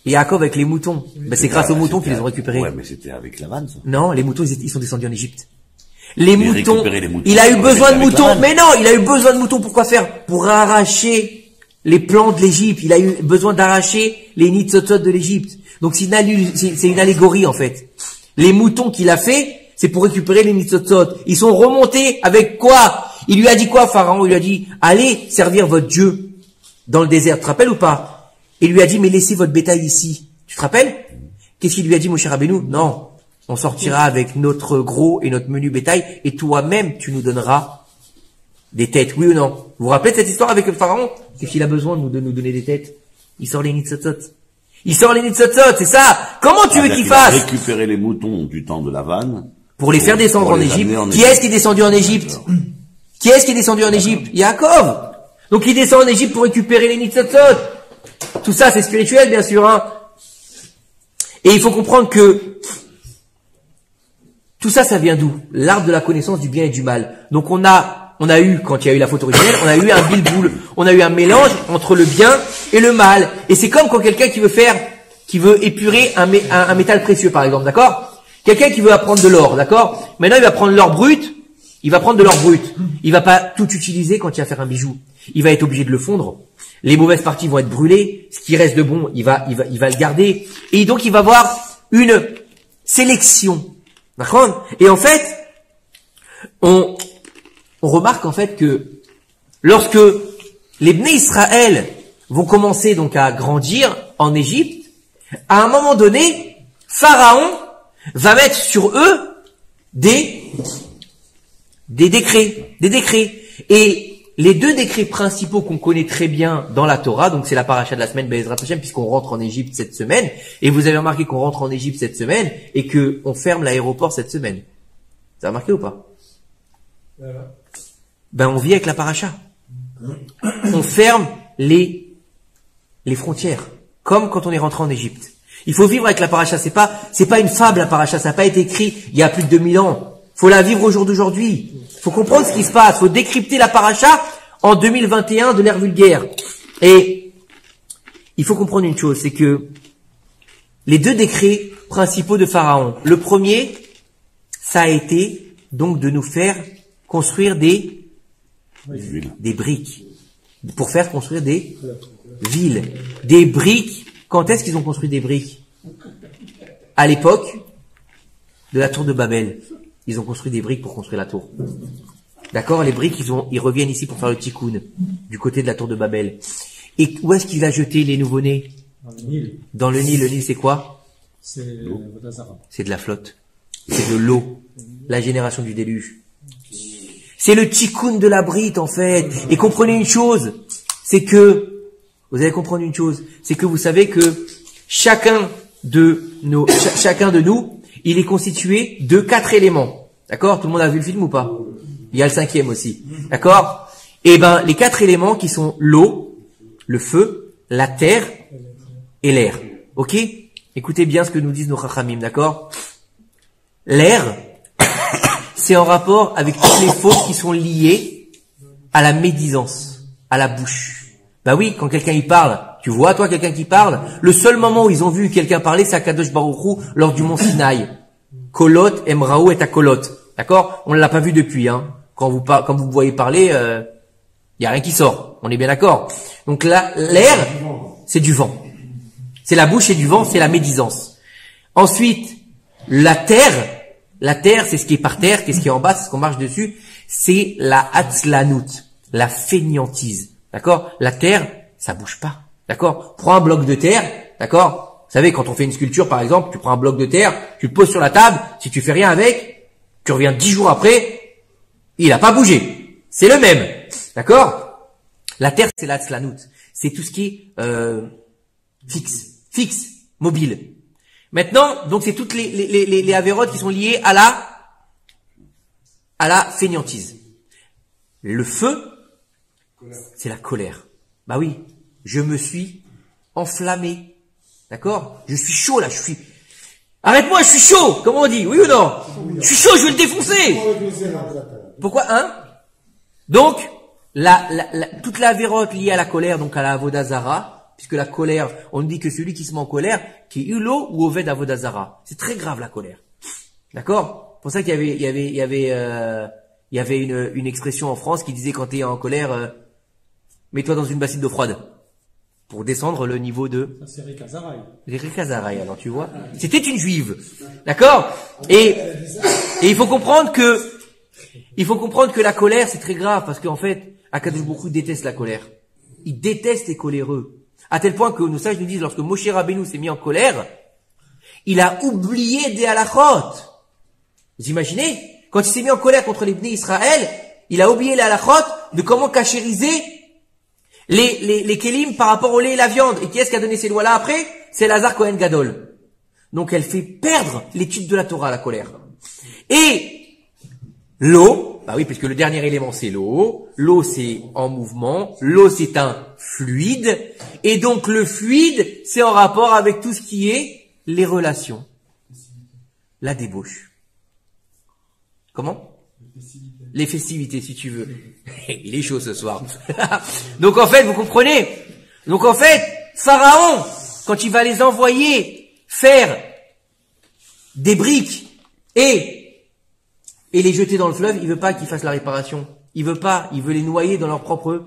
Yaakov avec les moutons. Ben, c'est grâce aux moutons qu'ils les ont récupérés. Ouais, mais c'était avec la vanne, ça. Non, les moutons, ils sont descendus en Égypte. Les moutons, il a eu besoin de moutons. Mais non, il a eu besoin de moutons. Pourquoi faire? Pour arracher les plants de l'Égypte. Il a eu besoin d'arracher les nitzotzot de l'Égypte. Donc c'est une allégorie, en fait. Les moutons qu'il a fait, c'est pour récupérer les nitzotzot. Ils sont remontés avec quoi? Il lui a dit quoi, Pharaon? Il lui a dit, allez servir votre Dieu dans le désert. Tu te rappelles ou pas? Il lui a dit, mais laissez votre bétail ici. Tu te rappelles? Qu'est-ce qu'il lui a dit, Moshe Rabbeinu? Non. On sortira avec notre gros et notre menu bétail, et toi-même, tu nous donneras des têtes. Oui ou non? Vous vous rappelez de cette histoire avec le Pharaon? Qu'est-ce qu'il a besoin de nous donner des têtes? Il sort les nitzotzot. C'est ça. Comment tu veux qu'il fasse? Récupérer les moutons du temps de la vanne. Pour les faire descendre en Égypte. Qui est-ce qui est descendu en Égypte? Qui est-ce qui est descendu en Égypte? Yaakov. Donc il descend en Égypte pour récupérer les nitzotzot. Tout ça, c'est spirituel, bien sûr, hein. Et il faut comprendre que tout ça, ça vient d'où? L'arbre de la connaissance du bien et du mal. Donc on a on a eu, quand il y a eu la faute originelle, on a eu un bilboul. On a eu un mélange entre le bien et le mal. Et c'est comme quand quelqu'un qui veut épurer un métal précieux, par exemple, d'accord? Quelqu'un qui veut apprendre de l'or, d'accord? Maintenant, il va prendre l'or brut. Il va prendre de l'or brut. Il va pas tout utiliser quand il va faire un bijou. Il va être obligé de le fondre. Les mauvaises parties vont être brûlées. Ce qui reste de bon, il va le garder. Et donc, il va avoir une sélection. D'accord? Et en fait, on remarque en fait que lorsque les Bnei Israël vont commencer donc à grandir en Égypte, à un moment donné, Pharaon va mettre sur eux des décrets. Et les deux décrets principaux qu'on connaît très bien dans la Torah, donc c'est la paracha de la semaine Be'ezrat Hashem, puisqu'on rentre en Égypte cette semaine, et vous avez remarqué qu'on rentre en Égypte cette semaine, et que on ferme l'aéroport cette semaine. Vous avez remarqué ou pas? Ben, on vit avec la paracha. On ferme les frontières. Comme quand on est rentré en Égypte. Il faut vivre avec la paracha. C'est pas une fable, la paracha. Ça n'a pas été écrit il y a plus de 2000 ans. Faut la vivre au jour d'aujourd'hui. Faut comprendre ce qui se passe. Faut décrypter la paracha en 2021 de l'ère vulgaire. Et il faut comprendre une chose, c'est que les deux décrets principaux de Pharaon. Le premier, ça a été donc de nous faire construire des briques. Pour faire construire des villes. Des briques. Quand est-ce qu'ils ont construit des briques? À l'époque de la tour de Babel. Ils ont construit des briques pour construire la tour. D'accord? Les briques, ils reviennent ici pour faire le tikkun, du côté de la tour de Babel. Et où est-ce qu'il a jeté les nouveau-nés? Dans le Nil. Dans le Nil. Le Nil, c'est quoi? C'est Vodazara. C'est de la flotte. C'est de l'eau. La génération du déluge. C'est le tikkun de la brite, en fait. Et comprenez une chose, c'est que, vous allez comprendre une chose, c'est que vous savez que chacun de nous, il est constitué de 4 éléments. D'accord? Tout le monde a vu le film ou pas? Il y a le 5e aussi. D'accord? Et ben, les 4 éléments qui sont l'eau, le feu, la terre et l'air. Ok? Écoutez bien ce que nous disent nos chachamim, d'accord? L'air, c'est en rapport avec toutes les fautes qui sont liées à la médisance, à la bouche. Bah oui, quand quelqu'un y parle, tu vois toi quelqu'un qui parle, le seul moment où ils ont vu quelqu'un parler, c'est à Kadosh Baruch Hu lors du mont Sinaï. Kolot, Emraou et Akolot. D'accord? On ne l'a pas vu depuis, hein. Quand vous voyez parler, y a rien qui sort. On est bien d'accord. Donc là, l'air, c'est du vent. C'est la bouche et du vent, c'est la médisance. Ensuite, la terre, c'est ce qui est par terre, qu'est-ce qui est en bas, c'est ce qu'on marche dessus, c'est la hatzlanout, la fainéantise. D'accord? La terre, ça bouge pas. D'accord? Prends un bloc de terre, d'accord? Vous savez, quand on fait une sculpture, par exemple, tu prends un bloc de terre, tu le poses sur la table, si tu fais rien avec, tu reviens 10 jours après, il a pas bougé. C'est le même. D'accord? La terre, c'est la hatzlanout. C'est tout ce qui est fixe, mobile. Maintenant, donc c'est toutes les avérotes qui sont liées à la fainéantise. Le feu, c'est la colère. Bah oui, je me suis enflammé. D'accord? Je suis chaud là, arrête-moi, je suis chaud! Comment on dit? Oui ou non? Je suis chaud, je vais le défoncer! Pourquoi, hein? Donc, toute la avérote liée à la colère, donc à la Avodazara, puisque la colère, on dit que celui qui se met en colère, qui est Hulo ou Oved Avodazara. C'est très grave la colère. D'accord? C'est pour ça qu'il y avait une expression en France qui disait quand tu es en colère, mets-toi dans une bassine d'eau froide. Pour descendre le niveau de... Ça, c'est Rikazaraï. Rikazaraï, alors tu vois. C'était une juive. D'accord? Et il faut comprendre que la colère, c'est très grave, parce qu'en fait, Akadosh Baruch Hu déteste la colère. Il déteste les coléreux. À tel point que nos sages nous disent, lorsque Moshe Rabbeinu s'est mis en colère, il a oublié des halachot. Vous imaginez? Quand il s'est mis en colère contre les Bnei Israël, il a oublié les halachot de comment cachériser les kelim par rapport au lait et la viande. Et qui est-ce qui a donné ces lois-là après? C'est Lazar Cohen Gadol. Donc elle fait perdre l'étude de la Torah, la colère. Et l'eau, bah oui, puisque le dernier élément c'est l'eau. L'eau c'est en mouvement. L'eau c'est un fluide. Et donc le fluide, c'est en rapport avec tout ce qui est les relations. La débauche. Comment? Les festivités, si tu veux. Il est chaud ce soir. Donc en fait, vous comprenez? Donc en fait, Pharaon, quand il va les envoyer faire des briques et les jeter dans le fleuve, il veut pas qu'ils fassent la réparation. Il veut pas, il veut les noyer dans leur propre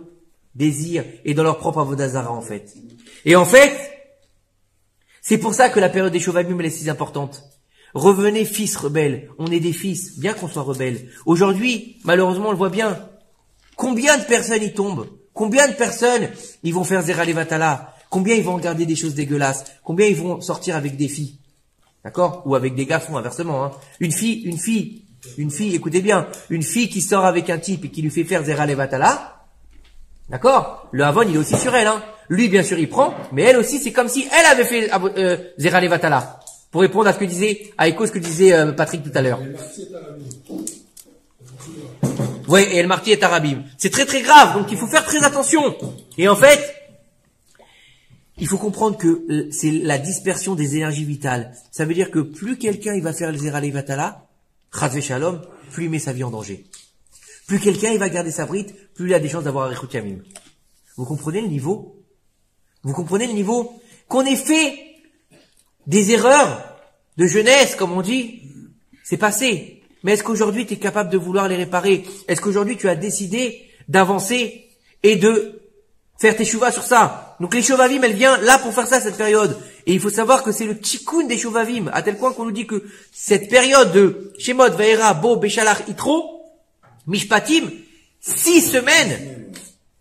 désir et dans leur propre avodah zara en fait. Et en fait, c'est pour ça que la période des Shovavim elle est si importante. Revenez fils rebelles, on est des fils, bien qu'on soit rebelles. Aujourd'hui, malheureusement on le voit bien, combien de personnes y tombent? Combien de personnes ils vont faire Zera Levatala? Combien ils vont regarder des choses dégueulasses? Combien ils vont sortir avec des filles? D'accord? Ou avec des garçons, inversement. Hein. Une fille, écoutez bien, une fille qui sort avec un type et qui lui fait faire Zera Levatala, d'accord? Le Havon, il est aussi sur elle. Hein. Lui, bien sûr, il prend, mais elle aussi, c'est comme si elle avait fait Zera Levatala. Pour répondre à ce que disait, ce que disait Patrick tout à l'heure. Oui, et El Marti est Arabim. C'est très très grave, donc il faut faire très attention. Et en fait, il faut comprendre que c'est la dispersion des énergies vitales. Ça veut dire que plus quelqu'un il va faire le Zera Levatala, Chas Shalom, plus il met sa vie en danger. Plus quelqu'un il va garder sa brite, plus il a des chances d'avoir un Rechut Yamim. Vous comprenez le niveau? Vous comprenez le niveau? Qu'on ait fait des erreurs de jeunesse, comme on dit, c'est passé. Mais est-ce qu'aujourd'hui tu es capable de vouloir les réparer? Est-ce qu'aujourd'hui tu as décidé d'avancer et de faire tes chouvas sur ça? Donc les Shovavim, elle vient là pour faire ça, cette période. Et il faut savoir que c'est le tikkun des Shovavim, à tel point qu'on nous dit que cette période de Shemot, Vaera, Bo, Beshalach, Itro, Mishpatim, 6 semaines,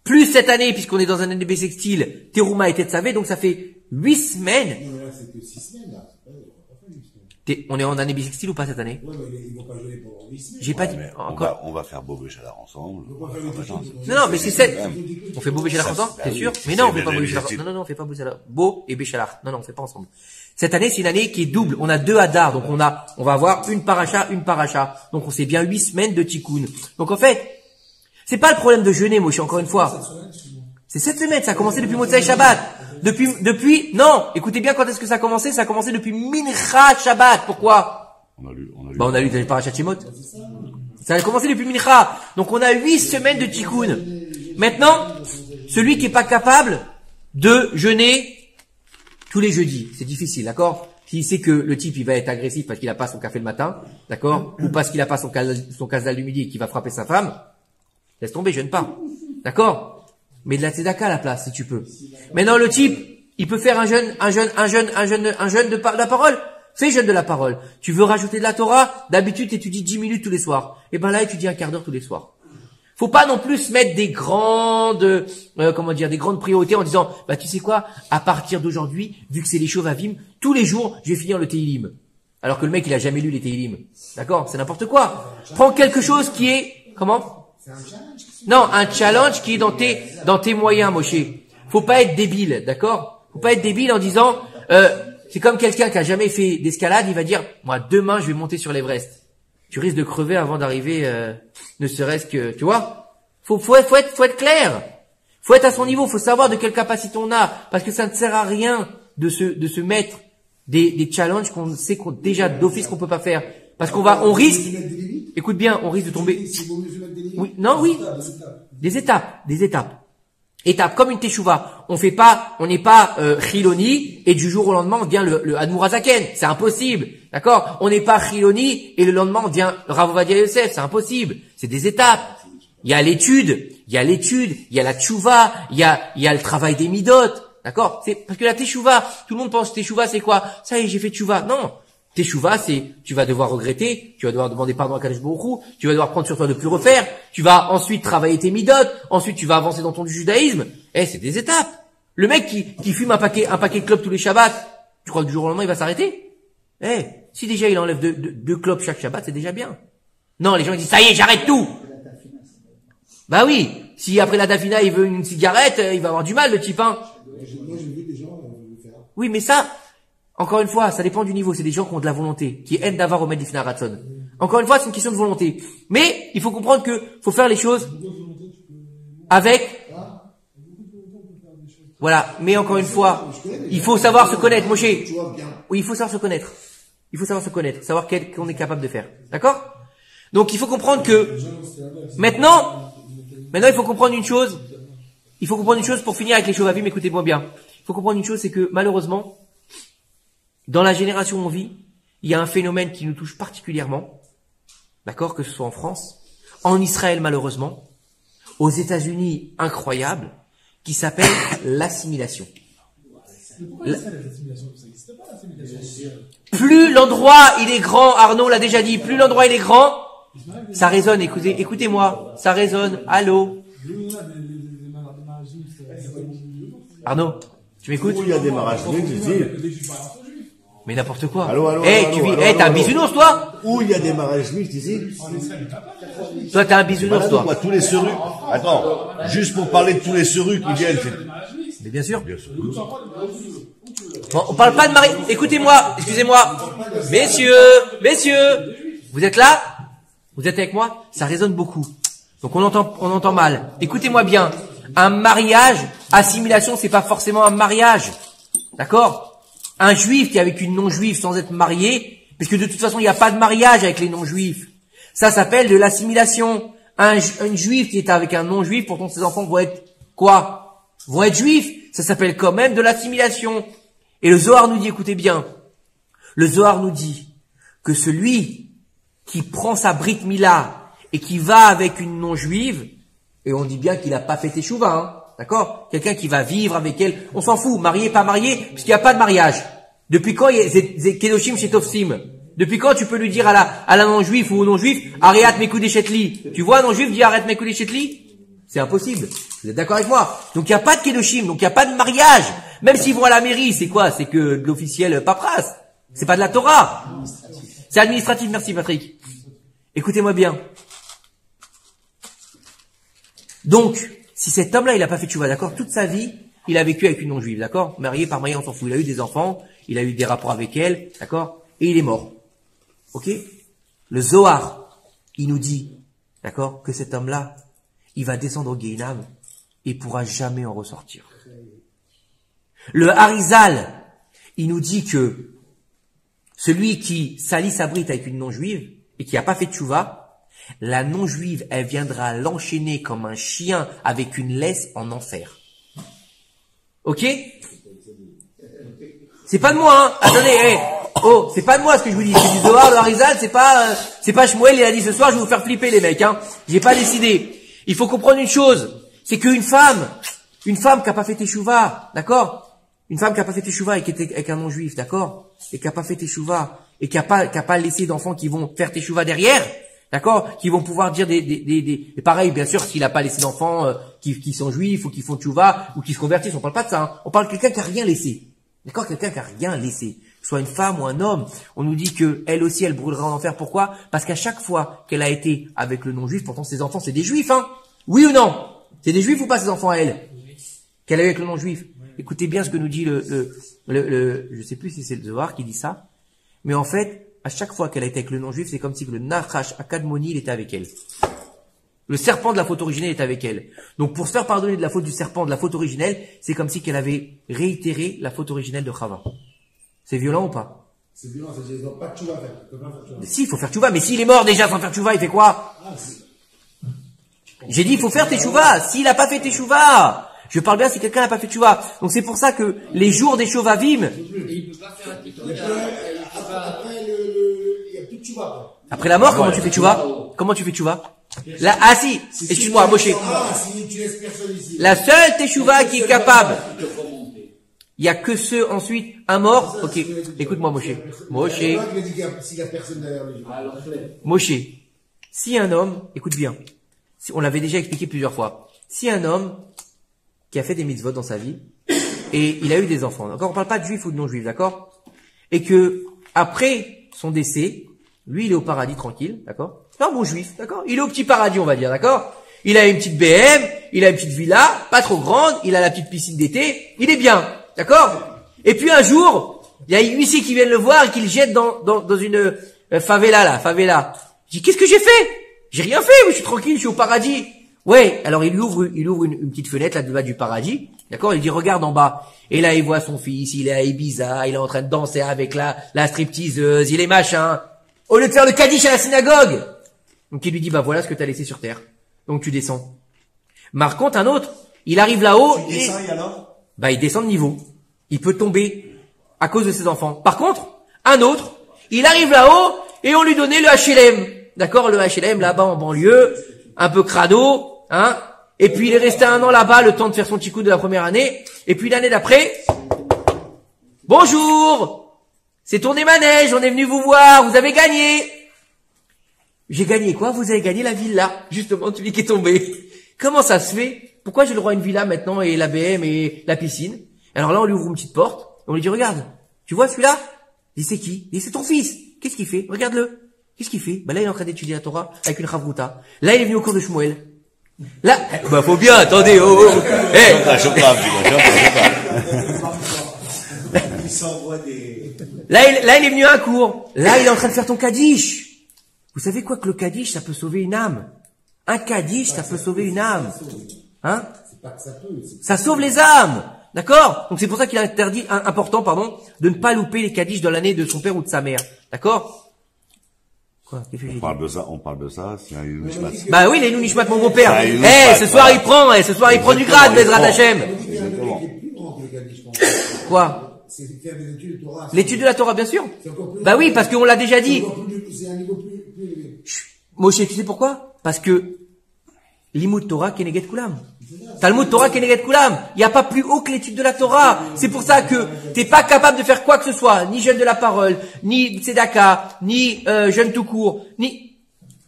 plus cette année, puisqu'on est dans un année sextile, Teruma et Tetzavé, donc ça fait 8 semaines. Non, là, c'est que 6 semaines, là. On est en année bisextile ou pas cette année? Ouais, mais ils vont pas jouer pour 8 semaines. J'ai pas dit. Encore. On va faire Bob et Chalar ensemble. Non, mais c'est 7. On fait Beau Béchalach ensemble, bah t'es oui. sûr? Mais non, on C'est fait pas bien Beau Béchalach. les Non, on fait pas Beau et Béchalach. Non, on fait pas ensemble. Cette année, c'est une année qui est double. On a 2 Hadar, donc on va avoir une paracha. Donc on sait bien 8 semaines de tikkun. Donc en fait, c'est pas le problème de jeûner, Moshe, encore une fois. C'est 7 semaines, ça a commencé depuis Motzei Shabbat. Non, écoutez bien quand est-ce que ça a commencé? Ça a commencé depuis Mincha Shabbat. Pourquoi? On a lu dans les parachas Shemot. Ça a commencé depuis Mincha. Donc on a 8 semaines de tikkun. Maintenant, celui qui est pas capable de jeûner tous les jeudis, c'est difficile, d'accord? S'il sait que le type, il va être agressif parce qu'il a pas son café le matin, d'accord? Ou parce qu'il a pas son casal du midi et qu'il va frapper sa femme, laisse tomber, jeûne pas. D'accord? Mais de la tzedaka à la place, si tu peux. Maintenant, le type, il peut faire un jeûne de la parole. Fais jeûne de la parole. Tu veux rajouter de la Torah? D'habitude, tu étudies 10 minutes tous les soirs. Et ben là, étudie un quart d'heure tous les soirs. Faut pas non plus mettre des grandes, des grandes priorités en disant, bah, tu sais quoi? À partir d'aujourd'hui, vu que c'est les Shovavim, tous les jours, je vais finir le Tehillim. Alors que le mec, il a jamais lu les Tehillim. D'accord? C'est n'importe quoi. Prends quelque chose qui est, comment? Non, un challenge qui est dans tes moyens, Moshe. Faut pas être débile, d'accord? Faut pas être débile en disant, c'est comme quelqu'un qui a jamais fait d'escalade, il va dire, moi, demain, je vais monter sur l'Everest. Tu risques de crever avant d'arriver, ne serait-ce que, tu vois? Faut être clair. Faut être à son niveau, faut savoir de quelle capacité on a, parce que ça ne sert à rien de se mettre des challenges qu'on sait déjà d'office qu'on peut pas faire. Parce on risque, écoute bien, on risque de tomber. Oui, non, oui. Des étapes. Étape, comme une teshuva. On n'est pas chiloni et du jour au lendemain on devient le Admour Hazaken. C'est impossible. D'accord? On n'est pas chiloni et le lendemain on devient Rav Ovadia Yosef. C'est impossible. C'est des étapes. Il y a l'étude, il y a la teshuva, il y a le travail des midot. D'accord? C'est parce que la teshuva, tout le monde pense teshuva c'est quoi? Ça y est, j'ai fait teshuva. Non. Teshuva, c'est, tu vas devoir regretter, tu vas devoir demander pardon à Kadosh Baruch Hu, tu vas devoir prendre sur toi de plus refaire, tu vas ensuite travailler tes midot, ensuite tu vas avancer dans ton judaïsme. C'est des étapes. Le mec qui fume un paquet de clopes tous les Shabbats, tu crois que du jour au lendemain il va s'arrêter? Si déjà il enlève deux clopes chaque Shabbat, c'est déjà bien. Non, les gens ils disent, ça y est, j'arrête tout. Bah oui, si après la dafina il veut une cigarette, il va avoir du mal le type, hein. Moi, j'ai vu des gens le faire. Oui, mais ça, encore une fois, ça dépend du niveau. C'est des gens qui ont de la volonté, qui aident d'avoir au maître d'Ifna Ratson. Encore une fois, c'est une question de volonté. Mais il faut comprendre que faut faire les choses avec. Voilà. Mais encore une fois, il faut savoir se connaître, Moshe. Oui, il faut savoir se connaître. Il faut savoir se connaître, savoir qu'on est capable de faire. D'accord? Donc il faut comprendre que maintenant, il faut comprendre une chose. Il faut comprendre une chose pour finir avec les Shovavim, écoutez-moi bien. Il faut comprendre une chose, c'est que malheureusement, dans la génération où on vit, il y a un phénomène qui nous touche particulièrement, d'accord, que ce soit en France, en Israël malheureusement, aux États-Unis incroyable, qui s'appelle l'assimilation. Plus l'endroit il est grand, Arnaud l'a déjà dit, plus l'endroit il est grand, ça résonne, écoutez-moi, ça résonne, allô. Arnaud, tu m'écoutes? Où il y a des mariages mixtes, Mais n'importe quoi. Allô, t'es un bisounours, toi? où il y a des mariages mixtes ici? Toi, t'es un bisounours, toi. Tous les serus. Attends, juste pour parler de tous les serus qui viennent. Mais bien sûr. Bon, on parle pas de mari. Écoutez-moi, excusez-moi. Messieurs, vous êtes là? Vous êtes avec moi? Ça résonne beaucoup. Donc on entend mal. Écoutez-moi bien. Un mariage, assimilation, c'est pas forcément un mariage. D'accord? Un juif qui est avec une non-juive sans être marié, parce que de toute façon, il n'y a pas de mariage avec les non-juifs. Ça s'appelle de l'assimilation. Une juive qui est avec un non-juif, pourtant ses enfants vont être quoi? Vont être juifs. Ça s'appelle quand même de l'assimilation. Et le Zohar nous dit, écoutez bien, le Zohar nous dit que celui qui prend sa Brit Mila et qui va avec une non-juive, et on dit bien qu'il n'a pas fait teshuva, hein, d'accord? Quelqu'un qui va vivre avec elle, on s'en fout, marié, pas marié, parce qu'il n'y a pas de mariage. Depuis quand il y a Kedoshim chez Tofsim? Depuis quand tu peux lui dire à la non-juif ou au non-juif, Ariat Mekoudé Chetli? Tu vois un non-juif dire Ariat Mekoudé Chetli? C'est impossible. Vous êtes d'accord avec moi? Donc il n'y a pas de Kedoshim, donc il n'y a pas de mariage. Même s'ils vont à la mairie, c'est quoi? C'est que de l'officiel paperasse. C'est pas de la Torah. C'est administratif, merci Patrick. Écoutez-moi bien. Donc, si cet homme-là, il n'a pas fait tchouva, d'accord, toute sa vie, il a vécu avec une non-juive, d'accord, marié, pas marié, on s'en fout. Il a eu des enfants, il a eu des rapports avec elle, d'accord, et il est mort. Ok? Le Zohar, il nous dit, d'accord, que cet homme-là, il va descendre au Guéhinam et pourra jamais en ressortir. Le Harizal, il nous dit que celui qui salit sa brite avec une non-juive et qui n'a pas fait tchouva, la non-juive, elle viendra l'enchaîner comme un chien avec une laisse en enfer. Ok? C'est pas de moi, hein. Attendez, c'est pas de moi ce que je vous dis. C'est du Zohar, le Harizal, c'est pas Shmuel, il a dit ce soir, je vais vous faire flipper les mecs, hein. J'ai pas décidé. Il faut comprendre une chose. C'est qu'une femme qui a pas fait teshuva, d'accord? Une femme qui a pas fait teshuva et qui était avec un non-juif, d'accord? Et qui a pas fait teshuva et qui a pas laissé d'enfants qui vont faire teshuva derrière, d'accord, qui vont pouvoir dire et pareil, bien sûr, s'il a pas laissé d'enfants qui sont juifs ou qui font tchouva ou qui se convertissent, on parle pas de ça, hein. On parle de quelqu'un qui a rien laissé, d'accord, quelqu'un qui a rien laissé, soit une femme ou un homme. On nous dit que elle aussi, elle brûlera en enfer. Pourquoi? Parce qu'à chaque fois qu'elle a été avec le non-juif, pourtant ses enfants c'est des juifs, hein. Oui ou non? C'est des juifs ou pas ses enfants à elle? Qu'elle est avec le non-juif. Écoutez bien ce que nous dit je sais plus si c'est le Zohar qui dit ça, mais en fait, à chaque fois qu'elle a été avec le non-juif, c'est comme si le Nachash Akadmoni, il était avec elle. Le serpent de la faute originelle est avec elle. Donc pour se faire pardonner de la faute du serpent, de la faute originelle, c'est comme si qu'elle avait réitéré la faute originelle de Chava. C'est violent ou pas? C'est violent, c'est-à-dire qu'ils n'ont pas de tchouva à faire. Si, il faut faire tchouva, mais s'il est mort déjà sans faire tchouva, il fait quoi? J'ai dit, il faut faire teshuva. S'il n'a pas fait teshuva, je parle bien si quelqu'un n'a pas fait teshuva. Donc c'est pour ça que les jours des Shovavim, Il peut pas faire un teshuva. Après, il y a plus de tchouva. après la mort, comment tu fais teshuva? Comment tu fais teshuva? Là, ah si, excuse-moi, Moshe. Si tu laisses personne ici. La seule teshuva qui est capable, il y a que ceux ensuite, un mort. Ok, écoute-moi Moshe. Moshe, S'il y a personne derrière lui. Moshe. Si un homme, écoute bien, on l'avait déjà expliqué plusieurs fois. Si un homme qui a fait des mitzvot dans sa vie et il a eu des enfants, d'accord, on parle pas de juif ou de non-juif, d'accord, et que après son décès, lui il est au paradis tranquille, d'accord, c'est un bon juif, d'accord, il est au petit paradis on va dire, d'accord, il a une petite BM, il a une petite villa, pas trop grande, il a la petite piscine d'été, il est bien, d'accord, et puis un jour, il y a un huissier qui vient le voir et qui le jette dans une favela. Je dis qu'est-ce que j'ai fait? J'ai rien fait, je suis tranquille, je suis au paradis. Ouais, alors il ouvre une petite fenêtre là-bas du paradis, d'accord, il dit regarde en bas. Et là il voit son fils, il est à Ibiza, il est en train de danser avec la stripteaseuse, il est machin. Au lieu de faire le kaddish à la synagogue, Donc il lui dit, bah voilà ce que tu as laissé sur terre. Donc tu descends. Par contre, un autre, il arrive là-haut Tu descends et alors? bah il descend de niveau. Il peut tomber à cause de ses enfants. Par contre, un autre, il arrive là-haut et on lui donnait le HLM. D'accord, le HLM là-bas en banlieue, un peu crado, hein. Et puis il est resté 1 an là-bas, le temps de faire son petit coup de la première année. Et puis l'année d'après, bonjour, c'est tourné manège, on est venu vous voir, vous avez gagné. J'ai gagné quoi? Vous avez gagné la villa, justement, celui qui est tombé. Comment ça se fait? Pourquoi j'ai le droit à une villa maintenant et la BM et la piscine? Alors là, on lui ouvre une petite porte, on lui dit, regarde, tu vois celui-là? Il dit, c'est qui? Il dit, c'est ton fils. Qu'est-ce qu'il fait? Regarde-le. Qu'est-ce qu'il fait? Bah là, il est en train d'étudier la Torah avec une chavruta. Là, il est venu au cours de Shmuel. Là, bah faut bien, attendez, oh, oh. Hey. Il s'envoie des... Là, il est venu à un cours. Là, il est en train de faire ton Kaddish. Vous savez quoi que le Kaddish, ça peut sauver une âme? Un Kaddish, ça peut sauver une âme. Hein? C'est pas que ça peut, c'est Ça sauve les âmes. D'accord? Donc c'est pour ça qu'il a interdit, important, de ne pas louper les Kaddish dans l'année de son père ou de sa mère. D'accord? Quoi? Qu'est-ce que j'ai dit? On parle de ça, c'est un Nishmat. Bah oui, les Nishmat, mon beau-père. Ah, les Eh, Nishmat, ce soir, voilà. ce soir, il prend du grade, Bezrat Hashem. Il y a un mec qui est plus grand que le Kaddish, je pense. Quoi? C'est faire des études de Torah. L'étude de la Torah, bien sûr. C'est encore plus- Bah oui, parce qu'on l'a déjà c'est dit. encore plus- c'est un niveau plus élevé. Moshe, tu sais pourquoi? Parce que Limud Torah Keneget Kulam. Talmud Torah Keneget Kulam. Il n'y a pas plus haut que l'étude de la Torah. C'est pour ça que t'es pas capable de faire quoi que ce soit, ni jeune de la parole, ni tzedaka, ni jeune tout court, ni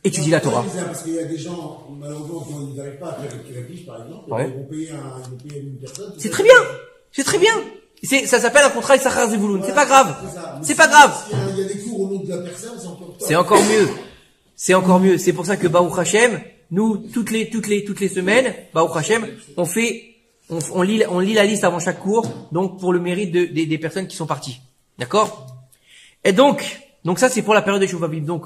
étudier la Torah. C'est bizarre, parce qu'il y a des gens, malheureusement, quand ils n'arrivent pas à faire le Kaddish, par exemple, Ouais. ils vont payer une personne. C'est très bien. C'est très bien. Ça s'appelle un contrat Issachar Zevulun. C'est pas grave. C'est pas grave. Il y a des cours au nom de la personne, c'est encore top. C'est encore mieux. C'est encore mieux. C'est pour ça que Baruch Hashem, nous, toutes les semaines, Baruch Hashem, on lit la liste avant chaque cours, donc pour le mérite des personnes qui sont parties. D'accord? Et donc ça c'est pour la période des Shuvavim. Donc,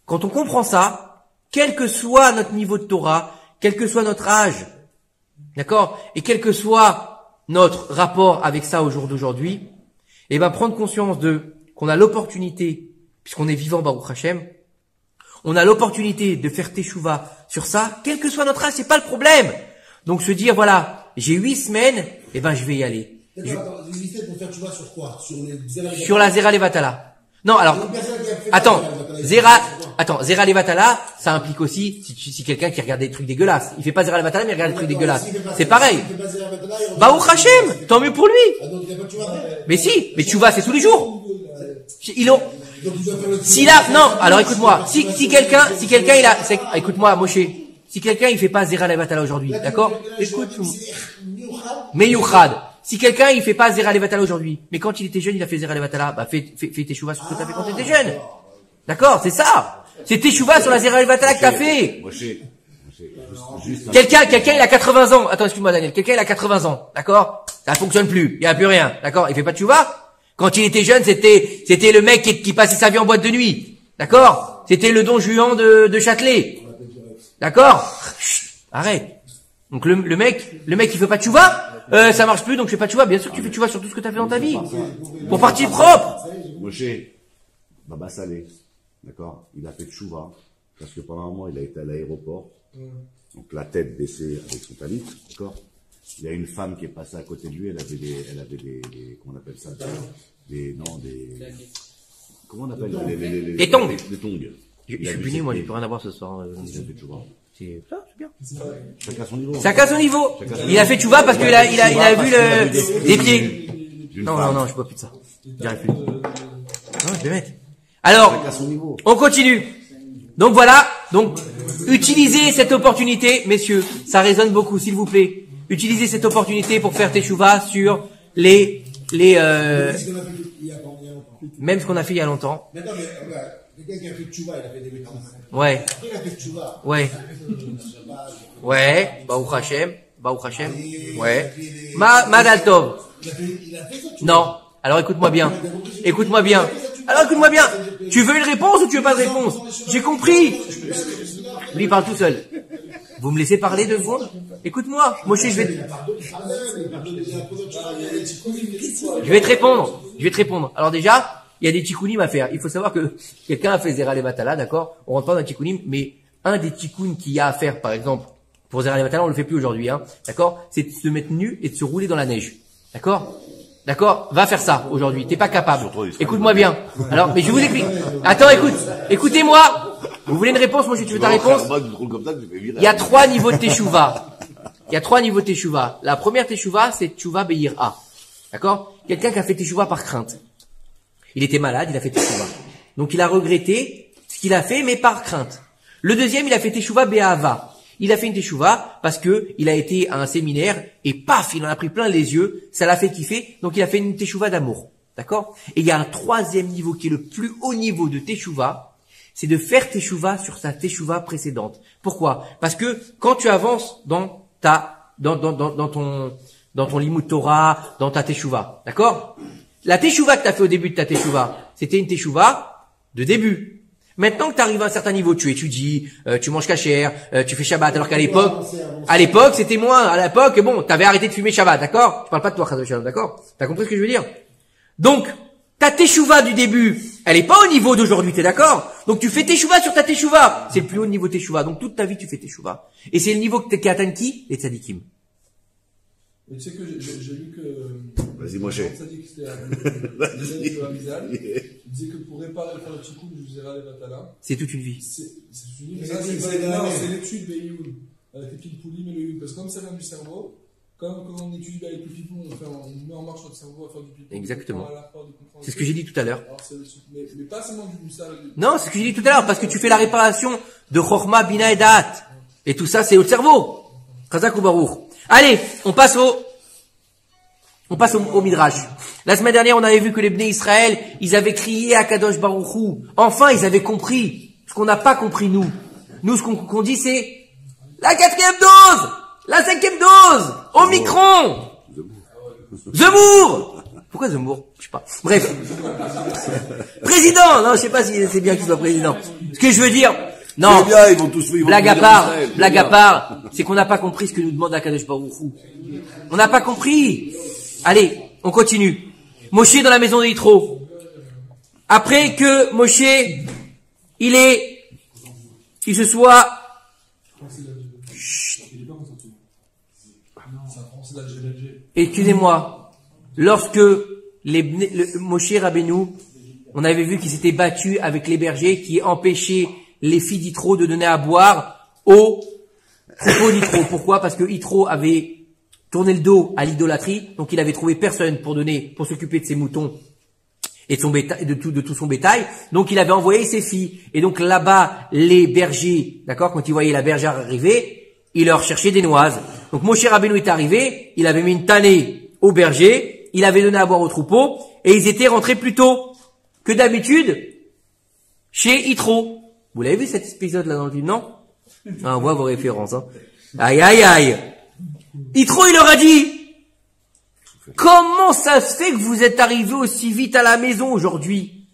quand on comprend ça, quel que soit notre niveau de Torah, quel que soit notre âge, d'accord? Et quel que soit notre rapport avec ça au jour d'aujourd'hui, et ben, prendre conscience qu'on a l'opportunité, puisqu'on est vivant Baruch Hashem, on a l'opportunité de faire teshuva sur ça, quel que soit notre âge, c'est pas le problème. Donc se dire, voilà, j'ai 8 semaines, et ben je vais y aller. D'accord, attends, les listes pour faire, tu vois, sur quoi? Sur la Zera Levatala. Non, alors, Zera Levatala, ça implique aussi, si quelqu'un qui regarde des trucs dégueulasses. Il fait pas Zera Levatala, mais il regarde des trucs dégueulasses. C'est pareil. Baruch Hashem, tant mieux pour lui. Ah, donc il n'y a pas de tu vas faire. Mais si, mais tu vas, c'est tous les jours. Ils ont, Donc tu dois faire le si là, non, alors écoute-moi, si quelqu'un il a, écoute-moi, Moshe, si quelqu'un il fait pas Zera Levatala aujourd'hui, d'accord? Écoute, mais Yuchad. Si quelqu'un il fait pas Zera Levatala aujourd'hui, mais quand il était jeune il a fait Zera Levatala, bah fais teshuva sur ce que t'as fait quand t'étais jeune. D'accord? C'est ça. C'est teshuva sur la Zera Levatala que t'as fait. Juste Quelqu'un il a 80 ans. Attends, excuse-moi Daniel. Quelqu'un il a 80 ans. D'accord? Ça fonctionne plus. Il y a plus rien. D'accord? Il fait pas de teshuva? Quand il était jeune, c'était le mec qui passait sa vie en boîte de nuit. D'accord? C'était le Don Juan de Châtelet. D'accord? Chut, arrête. Donc le mec il fait pas de teshuva, ça marche plus, donc je fais pas de teshuva. Bien sûr que tu fais teshuva sur tout ce que tu as fait dans ta vie. Pour partie propre. Moshe, Baba Salé, d'accord, il a fait tchouva, parce que pendant un moment, il a été à l'aéroport, donc la tête baissée avec son talit, d'accord. Il y a une femme qui est passée à côté de lui, elle avait des comment on appelle ça, comment on appelle Des tongs. Les tongs. Je suis puni, moi, j'ai plus rien à voir ce soir. Il a fait tchouva. C'est bien. Chacun son niveau. Chacun son niveau. Il a fait teshuva parce qu'il a vu les pieds. Non, je bois plus de ça. J'arrive plus. Non, je vais mettre. Alors, Chacun son niveau. on continue. Donc voilà. Donc, utilisez cette opportunité, messieurs. Ça résonne beaucoup, s'il vous plaît. Utilisez cette opportunité pour faire teshuva sur même ce qu'on a fait il y a longtemps. D'accord, mais regarde, quelqu'un qui a fait tchouva, il a fait des bêtises. Ouais. Après, il a fait tchouva. Ouais. Baruch Hashem. Ouais. Madal Tov. Il a fait ça, tchouva. Non. Alors écoute-moi bien. Tu veux une réponse ou tu veux pas de réponse? J'ai compris. Lui, il parle tout seul. Vous me laissez parler 2 secondes? Écoute-moi. Moshe, je vais te répondre. Alors déjà, il y a des tikkunim à faire. Il faut savoir que quelqu'un a fait Zera Levatala, d'accord? On rentre pas dans le tikkunim, mais un des tikkuns qu'il y a à faire, par exemple, pour Zera Levatala, on le fait plus aujourd'hui, hein, d'accord? C'est de se mettre nu et de se rouler dans la neige. D'accord? D'accord? Va faire ça aujourd'hui. T'es pas capable. Écoute-moi bien. Alors, mais je vous explique. Attends, écoutez-moi. Vous voulez une réponse? Moi, si tu veux ta réponse. Il y a 3 niveaux de teshuva. Il y a 3 niveaux de teshuva. La première teshuva, c'est teshuva be'ira. D'accord? Quelqu'un qui a fait teshuva par crainte. Il était malade, il a fait teshuva. Donc, il a regretté ce qu'il a fait, mais par crainte. Le deuxième, il a fait teshuva be'ava. Il a fait une teshuva parce que il a été à un séminaire et paf, il en a pris plein les yeux, ça l'a fait kiffer, donc il a fait une teshuva d'amour. D'accord? Et il y a un 3e niveau qui est le plus haut niveau de teshuva, c'est de faire teshuva sur sa teshuva précédente. Pourquoi? Parce que quand tu avances dans ton limud Torah, dans ta teshuva, d'accord? La teshuva que tu as fait au début de ta teshuva, c'était une teshuva de début. Maintenant que tu arrives à un certain niveau, tu étudies, tu manges kasher, tu fais Shabbat, alors qu'à l'époque, c'était moins. À l'époque, bon, t'avais arrêté de fumer Shabbat, d'accord? Je parle pas de toi, Chazal Shalom, d'accord? T'as compris ce que je veux dire? Donc, ta teshuva du début, elle est pas au niveau d'aujourd'hui, t'es d'accord? Donc tu fais teshuva sur ta teshuva. C'est le plus haut niveau teshuva. Donc toute ta vie, tu fais teshuva. Et c'est le niveau qui atteint qui? Les tzadikim. Mais tu sais que j'ai lu que... Vas-y, Moshe. Il disait que pour réparer le tikkun du Zera Levatala, c'est toute une vie. C'est une vie. C'est l'étude des Youn, avec les Pilpoulim et le Youn. Parce que comme ça vient du cerveau, comme on étudie avec le Pilpoul, on met en marche notre cerveau à faire du Pilpoul. Exactement. C'est ce que j'ai dit tout à l'heure. Mais pas seulement du Moussa. Non, c'est ce que j'ai dit tout à l'heure, parce que tu fais la réparation de Chochma, Bina et Da'at. Et tout ça, c'est au cerveau. Chazak ou Baruch. Allez, on passe au Midrash. La semaine dernière, on avait vu que les Bnei Israël, ils avaient crié à Kadosh Baruch Hu. Enfin, ils avaient compris ce qu'on n'a pas compris nous. Nous, ce qu'on dit, c'est la 4e dose, la 5e dose, Omicron, Zemmour. Pourquoi Zemmour? Je sais pas. Bref. Président. Non, je sais pas si c'est bien qu'il soit président. Ce que je veux dire, non. Bien, ils vont tous, blague à part, c'est qu'on n'a pas compris ce que nous demande Akadosh Baruch Hu. On n'a pas compris. Allez, on continue. Moshe dans la maison de Yitro. Après que Moshe, il se soit... Excusez-moi. Lorsque Moshe Rabbeinu, on avait vu qu'il s'était battu avec les bergers qui empêchaient les filles d'Yitro de donner à boire aux troupeaux d'Yitro. Pourquoi? Parce que Yitro avait tourné le dos à l'idolâtrie, donc il avait trouvé personne pour s'occuper de ses moutons et de son bétail, de tout son bétail. Donc il avait envoyé ses filles. Et donc là-bas, les bergers, d'accord, quand ils voyaient la bergère arriver, ils leur cherchaient des noises. Donc Moshe Rabbeinu est arrivé, il avait mis une tannée aux bergers, il avait donné à boire aux troupeaux, et ils étaient rentrés plus tôt que d'habitude chez Yitro. Vous l'avez vu cet épisode-là dans le film, non? On voit vos références, hein. Aïe, aïe, aïe. Yitro, il leur a dit, comment ça se fait que vous êtes arrivés aussi vite à la maison aujourd'hui?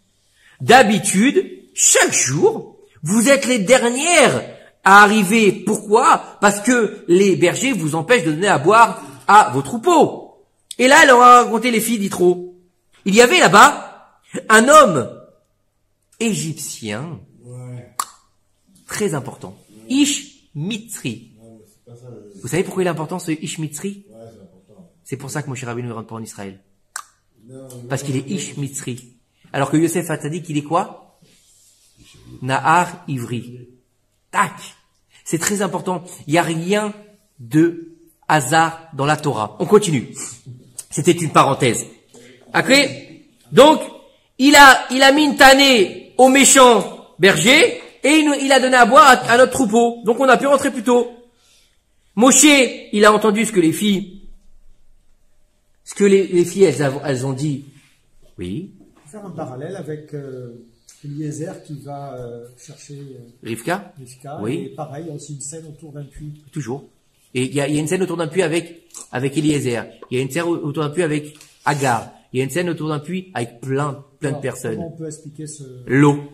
D'habitude, chaque jour, vous êtes les dernières à arriver. Pourquoi? Parce que les bergers vous empêchent de donner à boire à vos troupeaux. Et là, elle leur a raconté les filles d'Yitro. Il y avait là-bas un homme égyptien, très important, Ish Mitzri. Vous savez pourquoi il est important ce Ish Mitzri? C'est pour ça que Moshe Rabbeinu ne rentre pas en Israël. Parce qu'il est Ish Mitzri. Alors que Yosef Hatzadik, il est quoi? Nahar Ivri. Tac. C'est très important. Il n'y a rien de hasard dans la Torah. On continue. C'était une parenthèse. Après, donc, il a mis une tannée aux méchants bergers et il a donné à boire à notre troupeau. Donc on a pu rentrer plus tôt. Moshe, il a entendu ce que les filles, elles ont dit. Oui. Faire un parallèle avec Eliezer qui va chercher Rivka. Oui. Et pareil, il y a aussi une scène autour d'un puits. Toujours. Et il y a une scène autour d'un puits avec Eliezer. Il y a une scène autour d'un puits avec Agar. Il y a une scène autour d'un puits avec plein de personnes. Comment on peut expliquer l'eau.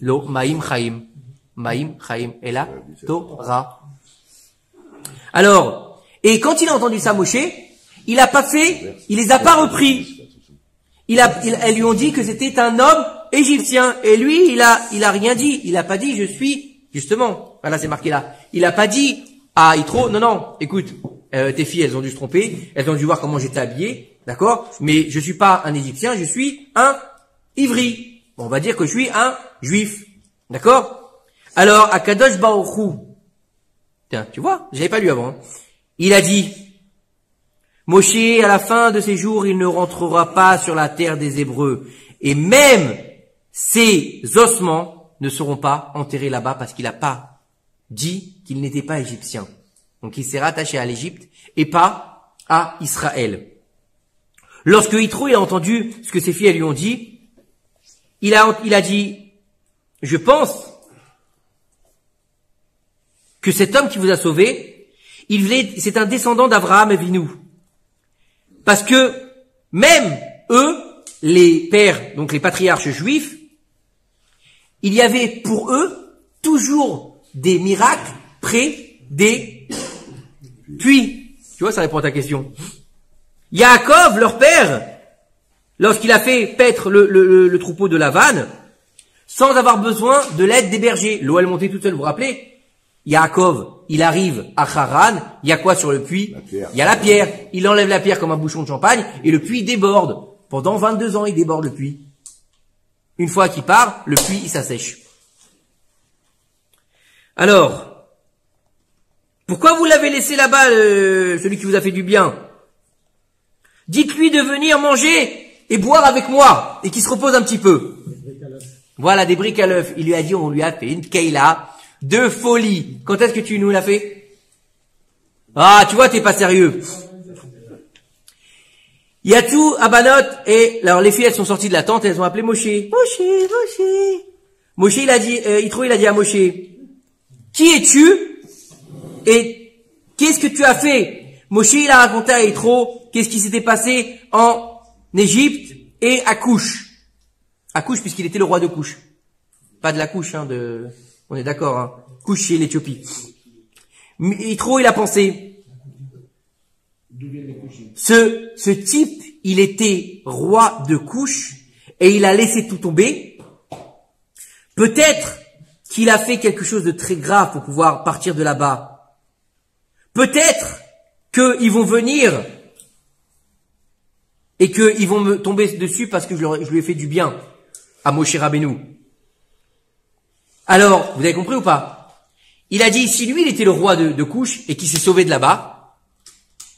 L'eau, Maïm Chaim. Maïm Chaim. Et la Torah. Alors, et quand il a entendu ça, Moshe, il les a pas repris. elles lui ont dit que c'était un homme égyptien. Et lui, il a rien dit. Il a pas dit, je suis, justement, voilà, c'est marqué là. Il a pas dit à Yitro, non, écoute, tes filles, elles ont dû se tromper, elles ont dû voir comment j'étais habillé, d'accord? Mais je suis pas un égyptien, je suis un ivri. Bon, on va dire que je suis un juif. D'accord? Alors, Akadosh Baruch Hu, tiens, tu vois, j'avais pas lu avant, hein. Il a dit, Moshe, à la fin de ses jours, il ne rentrera pas sur la terre des Hébreux. Et même ses ossements ne seront pas enterrés là-bas parce qu'il n'a pas dit qu'il n'était pas égyptien. Donc il s'est rattaché à l'Égypte et pas à Israël. Lorsque Yitro a entendu ce que ses filles lui ont dit, il a dit, je pense que cet homme qui vous a sauvé, c'est un descendant d'Abraham Avinu. Parce que même eux, les pères, donc les patriarches juifs, il y avait pour eux toujours des miracles près des puits. Tu vois, ça répond à ta question. Yaakov, leur père, lorsqu'il a fait paître le troupeau de Lavan, sans avoir besoin de l'aide des bergers, l'eau elle montait toute seule, vous vous rappelez? Yaakov, il arrive à Haran, il y a quoi sur le puits? Il y a la pierre. Il enlève la pierre comme un bouchon de champagne et le puits déborde. Pendant 22 ans, il déborde le puits. Une fois qu'il part, le puits, il s'assèche. Alors, pourquoi vous l'avez laissé là-bas, celui qui vous a fait du bien? Dites-lui de venir manger et boire avec moi et qu'il se repose un petit peu. Voilà, des briques à l'œuf. Il lui a dit, on lui a fait une keila de folie. Quand est-ce que tu nous l'as fait? Ah, tu vois, t'es pas sérieux. Yatou, Abanot, et alors les filles, elles sont sorties de la tente, elles ont appelé Moshe. Moshe, il a dit, Yitro, il a dit à Moshe, qui es-tu? Et qu'est-ce que tu as fait? Moshe, il a raconté à Yitro, qu'est-ce qui s'était passé en Égypte et à Couche. À Couche, puisqu'il était le roi de Couche. Pas de la couche, hein, on est d'accord, hein. Couche, c'est l'Éthiopie. Yitro, il a pensé, ce type, il était roi de Couche et il a laissé tout tomber. Peut-être qu'il a fait quelque chose de très grave pour pouvoir partir de là-bas. Peut-être qu'ils vont venir et qu'ils vont me tomber dessus parce que je lui ai fait du bien à Moshe Rabbeinu. Alors, vous avez compris ou pas? Il a dit, si lui, il était le roi de Couche et qu'il s'est sauvé de là-bas,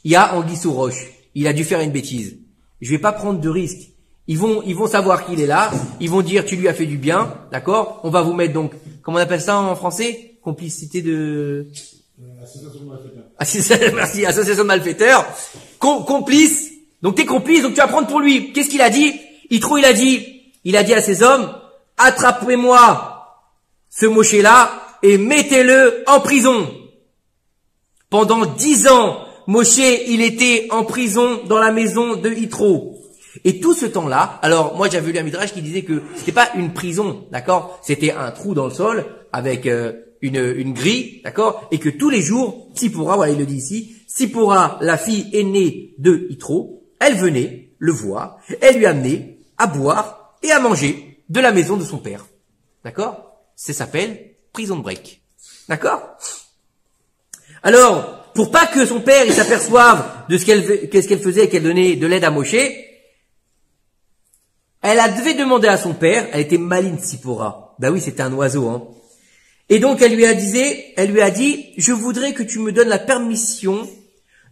il y a anguille sous roche. Il a dû faire une bêtise. Je vais pas prendre de risque. Ils vont savoir qu'il est là. Ils vont dire, tu lui as fait du bien. D'accord? On va vous mettre donc, comment on appelle ça en français? Complicité de... Association de malfaiteurs. Merci, association de malfaiteurs. Complice. Donc t'es complice, donc tu vas prendre pour lui. Qu'est-ce qu'il a dit? Yitro, il a dit à ses hommes, attrapez-moi ce Moshe-là et mettez-le en prison. Pendant 10 ans, Moshe, il était en prison dans la maison de Yitro. Et tout ce temps-là, alors moi j'avais lu un midrash qui disait que c'était pas une prison, d'accord? C'était un trou dans le sol avec une grille, d'accord? Et que tous les jours, Tsipora, voilà il le dit ici, Tsipora, la fille aînée de Yitro, elle venait le voir, elle lui amenait à boire et à manger de la maison de son père. D'accord? Ça s'appelle prison de break. D'accord? Alors, pour pas que son père il s'aperçoive de qu'est-ce qu'elle faisait et qu'elle donnait de l'aide à Moshe, elle devait demander à son père, elle était maligne Tsipora. Ben oui, c'était un oiseau, hein. Et donc elle lui a dit, je voudrais que tu me donnes la permission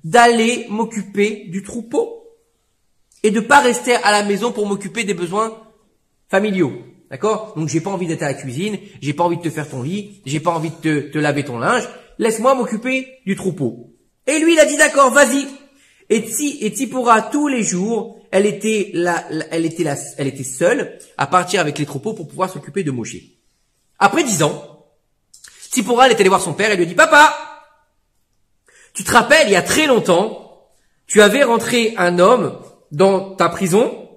d'aller m'occuper du troupeau et de pas rester à la maison pour m'occuper des besoins familiaux. D'accord? Donc j'ai pas envie d'être à la cuisine, j'ai pas envie de te faire ton lit, j'ai pas envie de te laver ton linge, laisse-moi m'occuper du troupeau. Et lui il a dit d'accord, vas-y. Et Tsipora tous les jours, elle était seule à partir avec les troupeaux pour pouvoir s'occuper de Moshe. Après 10 ans, Tsipora elle est allée voir son père et lui a dit papa, tu te rappelles il y a très longtemps, tu avais rentré un homme dans ta prison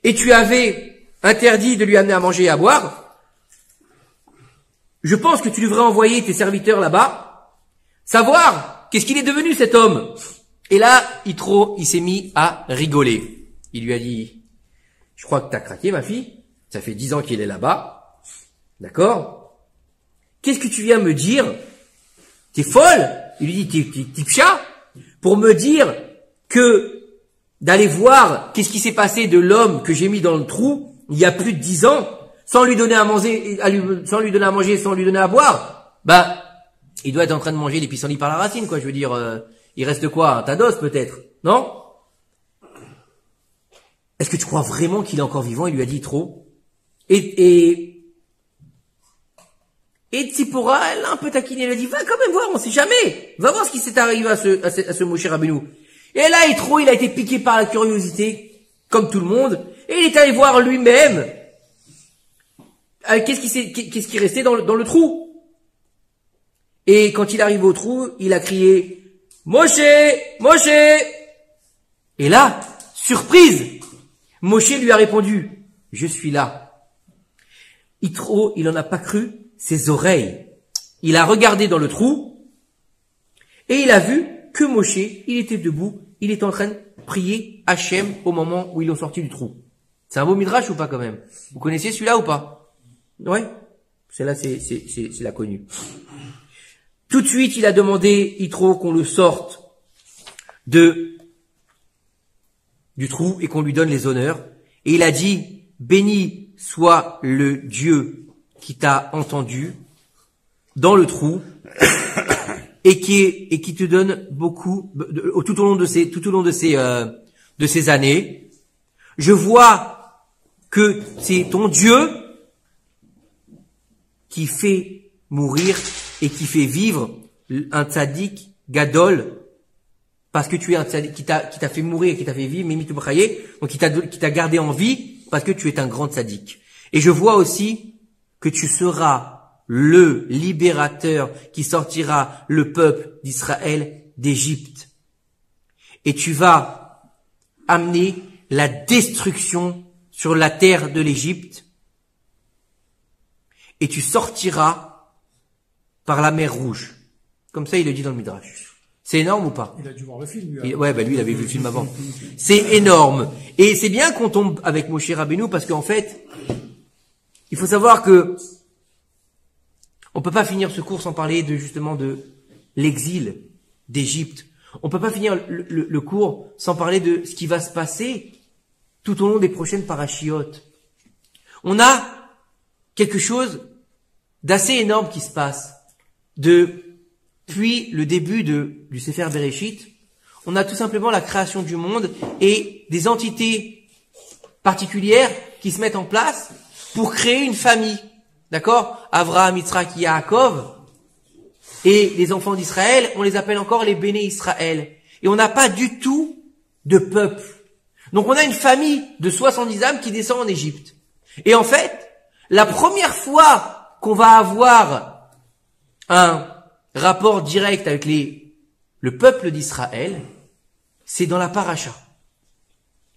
et tu avais interdit de lui amener à manger et à boire. Je pense que tu devrais envoyer tes serviteurs là-bas, savoir qu'est-ce qu'il est devenu cet homme. Et là, Yitro, il s'est mis à rigoler. Il lui a dit, je crois que t'as craqué, ma fille. Ça fait 10 ans qu'il est là-bas. D'accord? Qu'est-ce que tu viens me dire? T'es folle? Il lui dit, t'es pcha? Pour me dire que d'aller voir qu'est-ce qui s'est passé de l'homme que j'ai mis dans le trou il y a plus de 10 ans, sans lui donner à manger, sans lui donner à manger, sans lui donner à boire, bah, il doit être en train de manger les pissenlits par la racine, quoi. Je veux dire, il reste quoi? Un tas d'os, peut-être? Non? Est-ce que tu crois vraiment qu'il est encore vivant? Il lui a dit trop. Et Tzipora, elle a un peu taquiné, elle a dit, va quand même voir, on sait jamais. Va voir ce qui s'est arrivé à ce Moshe Rabbeinu. Et là, il a été piqué par la curiosité, comme tout le monde, et il est allé voir lui-même, qu'est-ce qui restait dans le trou. Et quand il arrive au trou, il a crié, Moshe, Moshe! Et là, surprise! Moshe lui a répondu, je suis là. Yitro, il en a pas cru ses oreilles. Il a regardé dans le trou et il a vu que Moshe, il était debout, il était en train de prier Hachem au moment où ils l'ont sorti du trou. C'est un beau midrash ou pas quand même? Vous connaissez celui-là ou pas? Ouais. Celle-là, c'est la connue. Tout de suite, il a demandé Yitro qu'on le sorte du trou et qu'on lui donne les honneurs. Et il a dit, béni soit le Dieu qui t'a entendu dans le trou et qui te donne beaucoup tout au long de ces années. Je vois que c'est ton Dieu qui fait mourir et qui fait vivre un tzaddik gadol, parce que tu es un tzaddik qui t'a fait mourir et qui t'a fait vivre, donc qui t'a gardé en vie parce que tu es un grand tzaddik. Et je vois aussi que tu seras le libérateur qui sortira le peuple d'Israël d'Égypte. Et tu vas amener la destruction sur la terre de l'Égypte. Et tu sortiras par la mer Rouge. Comme ça, il le dit dans le Midrash. C'est énorme ou pas? Il a dû voir le film, lui. Ouais, lui, il avait vu le film avant. C'est énorme. Et c'est bien qu'on tombe avec Moshe Rabbeinu parce qu'en fait, il faut savoir que on peut pas finir ce cours sans parler justement de l'exil d'Égypte. On peut pas finir le cours sans parler de ce qui va se passer tout au long des prochaines parachiotes. On a quelque chose d'assez énorme qui se passe. Depuis le début du Sefer Bereshit, on a tout simplement la création du monde et des entités particulières qui se mettent en place pour créer une famille. D'accord? Avraham, Yitzhak, Yaakov. Et les enfants d'Israël, on les appelle encore les Béné Israël. Et on n'a pas du tout de peuple. Donc on a une famille de 70 âmes qui descend en Égypte. Et en fait, la première fois qu'on va avoir un rapport direct avec le peuple d'Israël, c'est dans la paracha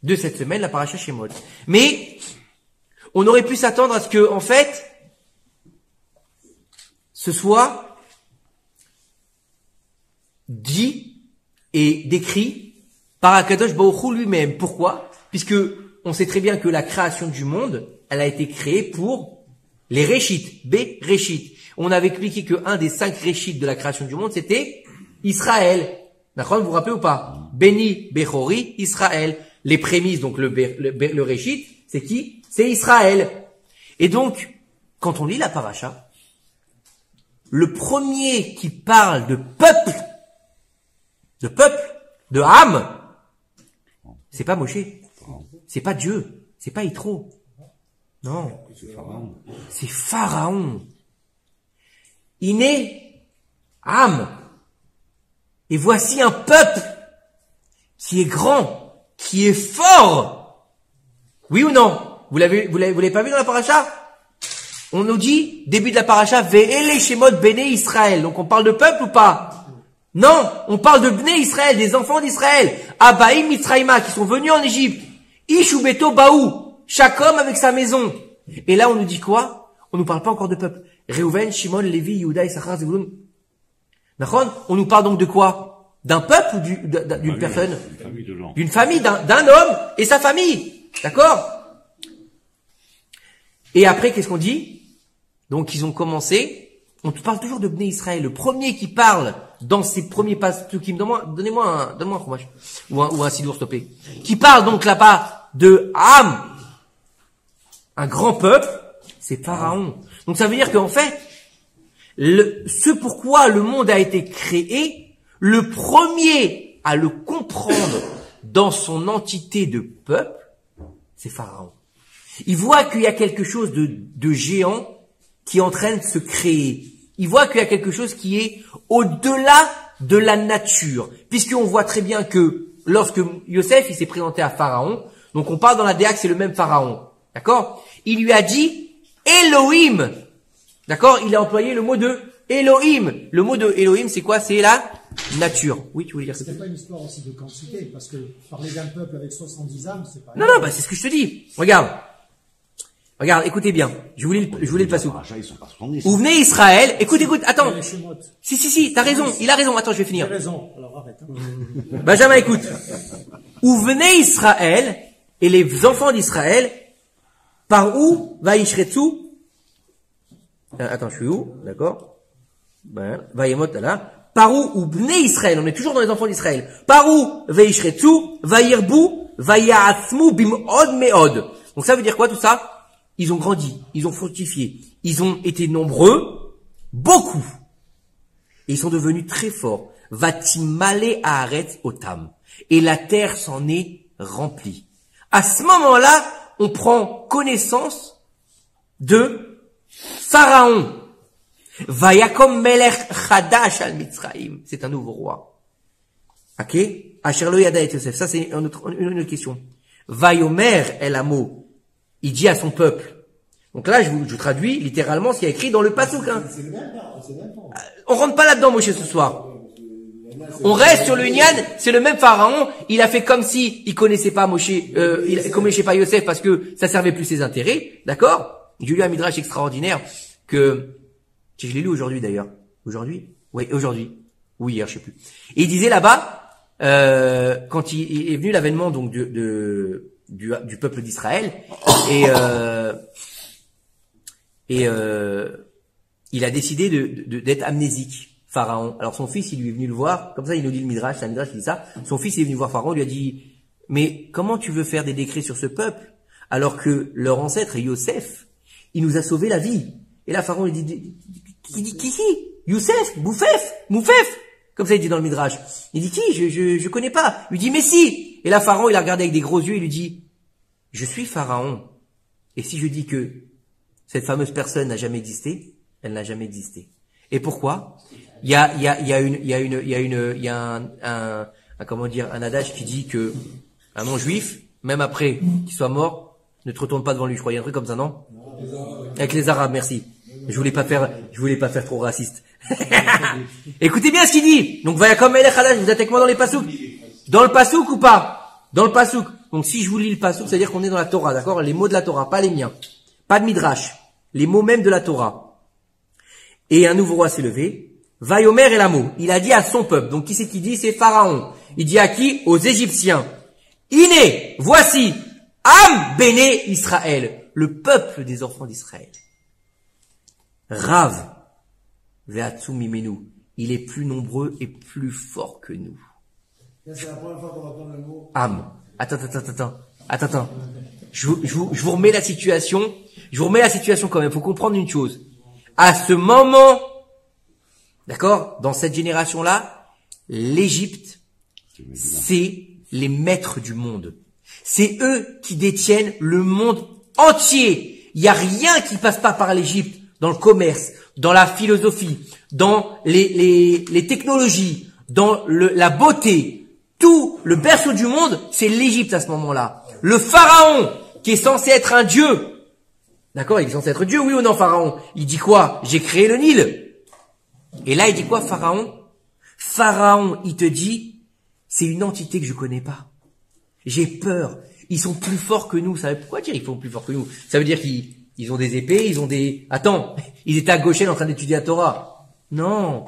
de cette semaine, la paracha Shemot. Mais on aurait pu s'attendre à ce que, en fait, ce soit dit et décrit par Akadosh Baruch Hu lui-même. Pourquoi? Puisque on sait très bien que la création du monde, elle a été créée pour les Réchit, Réchit. On avait expliqué que un des 5 Réchit de la création du monde, c'était Israël. D'accord, vous vous rappelez ou pas? Béni, Bechori, Israël. Les prémices, donc le Réchit, c'est qui? C'est Israël. Et donc, quand on lit la paracha, le premier qui parle de peuple, de âme, c'est pas Moshe, c'est pas Dieu, c'est pas Yitro. Non, c'est Pharaon. Iné, âme. Et voici un peuple qui est grand, qui est fort. Oui ou non? Vous l'avez pas vu dans la paracha? On nous dit, début de la paracha, Ve'ele Shemot Bene Israël. Donc on parle de peuple ou pas? Non, on parle de Bnei Israël, des enfants d'Israël. Abaïm Mitzraïma, qui sont venus en Égypte. Ish Beto Baou, chaque homme avec sa maison. Et là on nous dit quoi? On nous parle pas encore de peuple. Reuven, Shimon, Lévi, Yehuda, Issachar, Zebulun. D'accord? On nous parle donc de quoi? D'un peuple ou d'une personne? Une famille de gens. D'une famille, d'un homme et sa famille. D'accord? Et après, qu'est-ce qu'on dit? Donc, ils ont commencé, on parle toujours de Bnei Israël. Le premier qui parle dans ses premiers pasukim, donnez-moi un fromage. Ou un sidour stoppé. Qui parle donc là-bas de Am, un grand peuple, c'est Pharaon. Donc ça veut dire qu'en fait, ce pourquoi le monde a été créé, le premier à le comprendre dans son entité de peuple, c'est Pharaon. Il voit qu'il y a quelque chose de géant qui est en train de se créer. Il voit qu'il y a quelque chose qui est au-delà de la nature. Puisqu'on voit très bien que lorsque Yosef il s'est présenté à Pharaon, donc on parle dans la Déa que c'est le même Pharaon. D'accord? Il lui a dit Elohim. D'accord? Il a employé le mot de Elohim. Le mot de Elohim, c'est quoi? C'est la nature. Oui, tu voulais dire ça? C'était pas une histoire aussi de quantité, parce que parler d'un peuple avec 70 âmes, c'est pas... Non, bah, c'est ce que je te dis. Regarde, écoutez bien. Je voulais le passer. Ils sont pas 70. Où venait Israël? Écoute, attends. Les Shemot. Si, t'as raison. Il a raison. Attends, je vais finir. T'as raison. Alors arrête. Hein. Benjamin, écoute. Où venait Israël et les enfants d'Israël, par où va Ishretsu? Attends, je suis où? D'accord. Ben, Vayemot, là. Par où Bnei Israël, on est toujours dans les enfants d'Israël. Par où Veishretsu, Vayirbu, Vayaasmu bim'od me'od. Donc ça veut dire quoi tout ça? Ils ont grandi, ils ont fructifié, ils ont été nombreux, beaucoup. Et ils sont devenus très forts. Vatimale haaretz otam. Et la terre s'en est remplie. À ce moment-là, on prend connaissance de Pharaon. Vayakom melech chadash al Mitzraim. C'est un nouveau roi. Ok? Asher lo yada et Yosef. Ça, c'est une autre question. Vayomer el amo. Il dit à son peuple. Donc là, je traduis littéralement ce qui est écrit dans le pasuk. Hein. C'est le même temps, c'est le même temps. On rentre pas là-dedans, Moshe, ce soir. On reste sur le Inyan, c'est le même Pharaon, il a fait comme si il connaissait pas Moshe, il connaissait pas Yosef parce que ça servait plus ses intérêts, d'accord? J'ai lu un midrash extraordinaire que je l'ai lu aujourd'hui d'ailleurs. Aujourd'hui? Oui, aujourd'hui. Ou hier, je sais plus. Et il disait là-bas, quand il est venu l'avènement donc du peuple d'Israël, et il a décidé d'être amnésique. Pharaon. Alors son fils, il lui est venu le voir, comme ça il nous dit le Midrash, c'est un Midrash qui dit ça, son fils il est venu voir Pharaon, il lui a dit, mais comment tu veux faire des décrets sur ce peuple, alors que leur ancêtre, Yosef, il nous a sauvé la vie. Et là Pharaon, il dit, qui Youssef, Moufef, comme ça il dit dans le Midrash. Il dit qui? Je connais pas. Il lui dit, mais si. Et là Pharaon, il a regardé avec des gros yeux, il lui dit, je suis Pharaon. Et si je dis que cette fameuse personne n'a jamais existé, elle n'a jamais existé. Et pourquoi? Il y a un adage qui dit que un non-juif, même après qu'il soit mort, ne te retourne pas devant lui. Je crois, il y a un truc comme ça, non? Avec les Arabes, merci. Je voulais pas faire trop raciste. Écoutez bien ce qu'il dit. Donc, Vayakom melech chadash, vous êtes avec moi dans les pasouks? Dans le pasouk ou pas? Dans le pasouk. Donc, si je vous lis le pasouk, c'est-à-dire qu'on est dans la Torah, d'accord? Les mots de la Torah, pas les miens. Pas de midrash. Les mots même de la Torah. Et un nouveau roi s'est levé. Vayomer el amo. Il a dit à son peuple. Donc, qui c'est qui dit? C'est Pharaon. Il dit à qui? Aux Égyptiens. Iné, voici, Am Béné Israël. Le peuple des enfants d'Israël. Rav. Ve'atsu mimenu. Il est plus nombreux et plus fort que nous. C'est la première fois qu'on entend le mot. Am. Attends. Je vous remets la situation. Je vous remets la situation quand même. Faut comprendre une chose. À ce moment, d'accord, dans cette génération-là, l'Égypte, c'est les maîtres du monde. C'est eux qui détiennent le monde entier. Il n'y a rien qui passe pas par l'Égypte dans le commerce, dans la philosophie, dans les technologies, dans la beauté. Tout le berceau du monde, c'est l'Égypte à ce moment-là. Le pharaon, qui est censé être un dieu. D'accord, il est censé être Dieu, oui ou non, Pharaon? Il dit quoi? J'ai créé le Nil. Et là, il dit quoi, Pharaon? Pharaon, il te dit, c'est une entité que je connais pas. J'ai peur. Ils sont plus forts que nous. Ça veut pourquoi dire ils sont plus forts que nous? Ça veut dire qu'ils ont des épées, ils ont des... Attends, ils étaient à Goshen en train d'étudier la Torah. Non.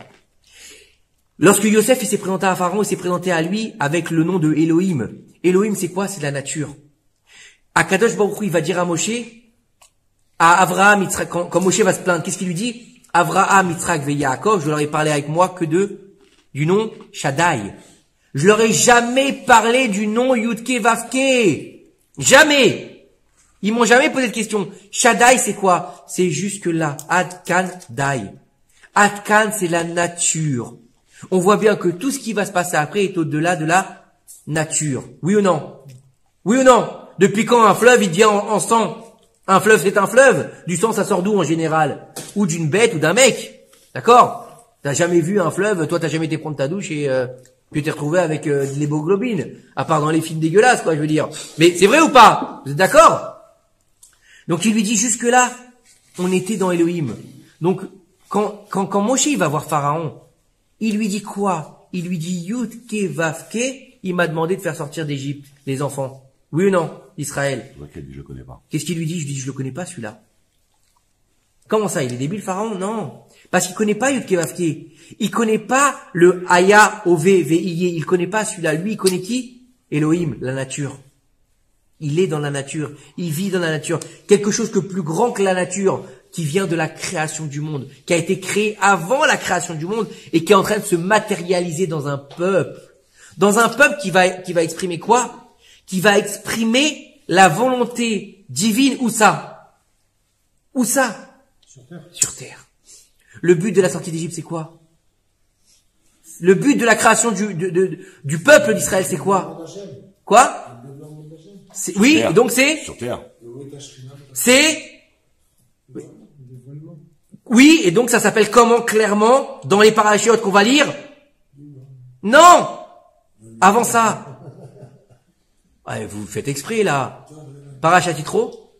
Lorsque Yosef il s'est présenté à Pharaon, il s'est présenté à lui avec le nom de Elohim. Elohim, c'est quoi? C'est de la nature. Akadosh Baruch Hu, il va dire à Moshe, à Avraham, Yitzhak, quand Moshe va se plaindre, qu'est-ce qu'il lui dit? Avraham, Yitzhak et Yaakov, je leur ai parlé avec moi que du nom Shaddai. Je leur ai jamais parlé du nom Yudke Vavke. Jamais. Ils m'ont jamais posé de question. Shaddai, c'est quoi? C'est jusque là. Adkan Dai. Adkan, c'est la nature. On voit bien que tout ce qui va se passer après est au-delà de la nature. Oui ou non? Oui ou non? Depuis quand un fleuve, il devient en sang? Un fleuve, c'est un fleuve. Du sang, ça sort d'où en général? Ou d'une bête ou d'un mec. D'accord? T'as jamais vu un fleuve, toi t'as jamais été prendre ta douche et tu t'es retrouvé avec de l'hémoglobine. À part dans les films dégueulasses, quoi, je veux dire. Mais c'est vrai ou pas? Vous êtes d'accord? Donc il lui dit jusque là, on était dans Elohim. Donc quand Moshe il va voir Pharaon, il lui dit quoi? Il lui dit Yudke Vavke, il m'a demandé de faire sortir d'Égypte les enfants. Oui ou non, Israël? Lequel dit je connais pas. Qu'est-ce qu'il lui dit? Je dis je le connais pas celui-là. Comment ça? Il est débile Pharaon? Non. Parce qu'il connaît pas Yudke Vavke. Il connaît pas le Haya Ove Veiye. Il connaît pas celui-là. Lui, il connaît qui? Elohim, la nature. Il est dans la nature. Il vit dans la nature. Quelque chose que plus grand que la nature, qui vient de la création du monde, qui a été créé avant la création du monde et qui est en train de se matérialiser dans un peuple. Dans un peuple qui va exprimer quoi? Qui va exprimer la volonté divine. Où ça? Où ça? Sur terre. Sur terre. Le but de la sortie d'Égypte, c'est quoi? Le but de la création du peuple d'Israël, c'est quoi? Quoi? Oui, et donc c'est? Sur terre. C'est? Oui, et donc ça s'appelle comment clairement dans les parachutes qu'on va lire? Non! Avant ça. Ouais, vous faites exprès là. Parachatitro?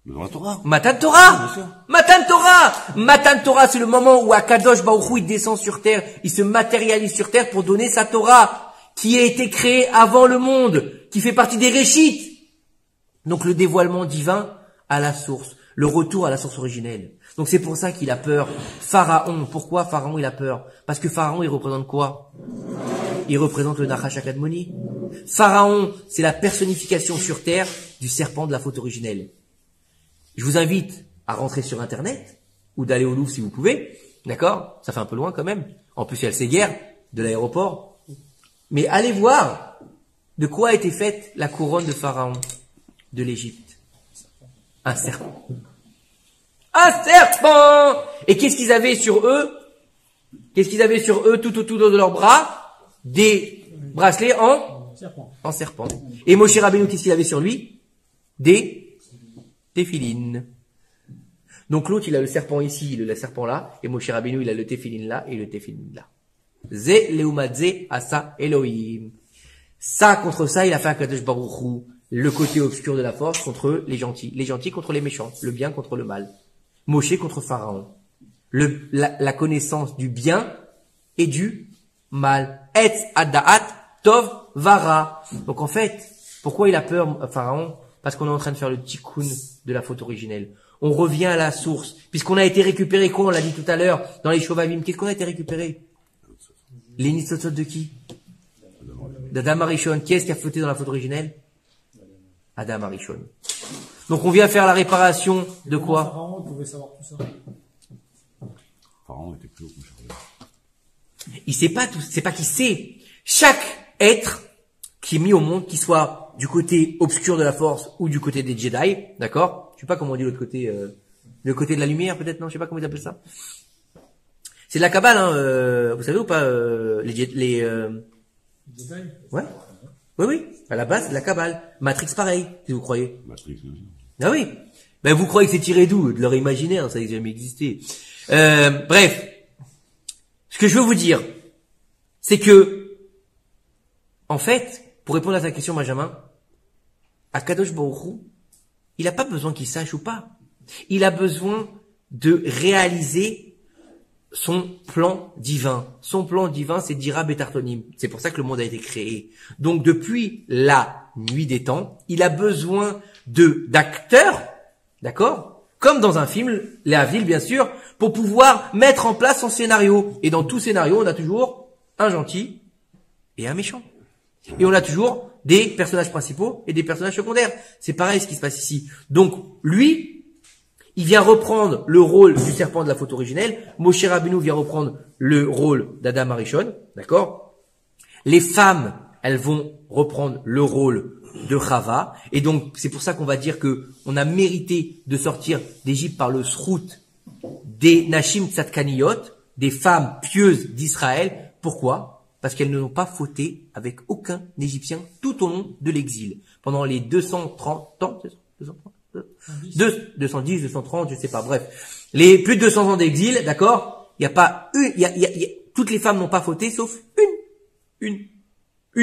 Devant la Torah. Matan Torah! Matan Torah! Matan Torah, c'est le moment où Akadosh Baruch Hu, il descend sur terre, il se matérialise sur terre pour donner sa Torah, qui a été créée avant le monde, qui fait partie des Réchites. Donc le dévoilement divin à la source, le retour à la source originelle. Donc c'est pour ça qu'il a peur. Pharaon, pourquoi Pharaon il a peur? Parce que Pharaon il représente quoi? Il représente le Nachash HaKadmoni. Pharaon, c'est la personnification sur terre du serpent de la faute originelle. Je vous invite à rentrer sur Internet, ou d'aller au Louvre si vous pouvez, d'accord? Ça fait un peu loin quand même. En plus, il y a le Séguerre de l'aéroport. Mais allez voir de quoi a été faite la couronne de Pharaon de l'Égypte. Un serpent. Un serpent! Et qu'est-ce qu'ils avaient sur eux? Qu'est-ce qu'ils avaient sur eux tout autour de leurs bras? Des bracelets en serpent. Et Moshe Rabbeinu, qu'est-ce qu'il avait sur lui? Des téphilines. Donc l'autre, il a le serpent ici, le serpent là, et Moshe Rabbeinu, il a le téphilin là et le téphilin là. Ze leumadze asa Elohim. Ça, contre ça, il a fait un Kadosh Baruch Hu, le côté obscur de la force contre les gentils contre les méchants, le bien contre le mal. Moshe contre Pharaon. La connaissance du bien et du mal. Etz ada'at tov vara. Donc en fait, pourquoi il a peur, Pharaon? Parce qu'on est en train de faire le tikkun de la faute originelle. On revient à la source. Puisqu'on a été récupéré, quoi, on l'a dit tout à l'heure, dans les Shovavim. Qu'est-ce qu'on a été récupéré? Les Nitzotzot de qui? D'Adam Arishon. Qui est-ce qui a fauté dans la faute originelle? Adam Arishon. Donc on vient faire la réparation de quoi? Pharaon pouvait savoir tout ça. Pharaon était plus haut que Charles. Il sait pas tout, c'est pas qu'il sait. Chaque être qui est mis au monde, qu'il soit du côté obscur de la force ou du côté des Jedi, d'accord? Je sais pas comment on dit l'autre côté, le côté de la lumière peut-être, non? Je sais pas comment ils appellent ça. C'est de la Kabbale, hein, vous savez ou pas, les ouais. Oui. À la base, c'est de la Kabbale. Matrix pareil, si vous croyez. Matrix, oui. Ah oui. Ben, vous croyez que c'est tiré d'où? De leur imaginaire, ça n'a jamais existé. Bref. Ce que je veux vous dire, c'est que, en fait, pour répondre à ta question, Benjamin, Akadosh Baruch Hu, il n'a pas besoin qu'il sache ou pas. Il a besoin de réaliser son plan divin. Son plan divin, c'est Dira Betartonim. C'est pour ça que le monde a été créé. Donc, depuis la nuit des temps, il a besoin d'acteurs, d'accord? Comme dans un film, la ville, bien sûr, pour pouvoir mettre en place son scénario. Et dans tout scénario, on a toujours un gentil et un méchant. Et on a toujours des personnages principaux et des personnages secondaires. C'est pareil ce qui se passe ici. Donc, lui, il vient reprendre le rôle du serpent de la faute originelle. Moshe Rabbeinu vient reprendre le rôle d'Adam Arishon, d'accord? Les femmes, elles vont reprendre le rôle de Chava. Et donc, c'est pour ça qu'on va dire que on a mérité de sortir d'Égypte par le srout des Nashim Tzadkaniyot, des femmes pieuses d'Israël. Pourquoi? Parce qu'elles ne n'ont pas fauté avec aucun Égyptien tout au long de l'exil. Pendant les 230 ans, 210, 230, je sais pas, bref. Les plus de 200 ans d'exil, d'accord? Il y a pas toutes les femmes n'ont pas fauté, sauf une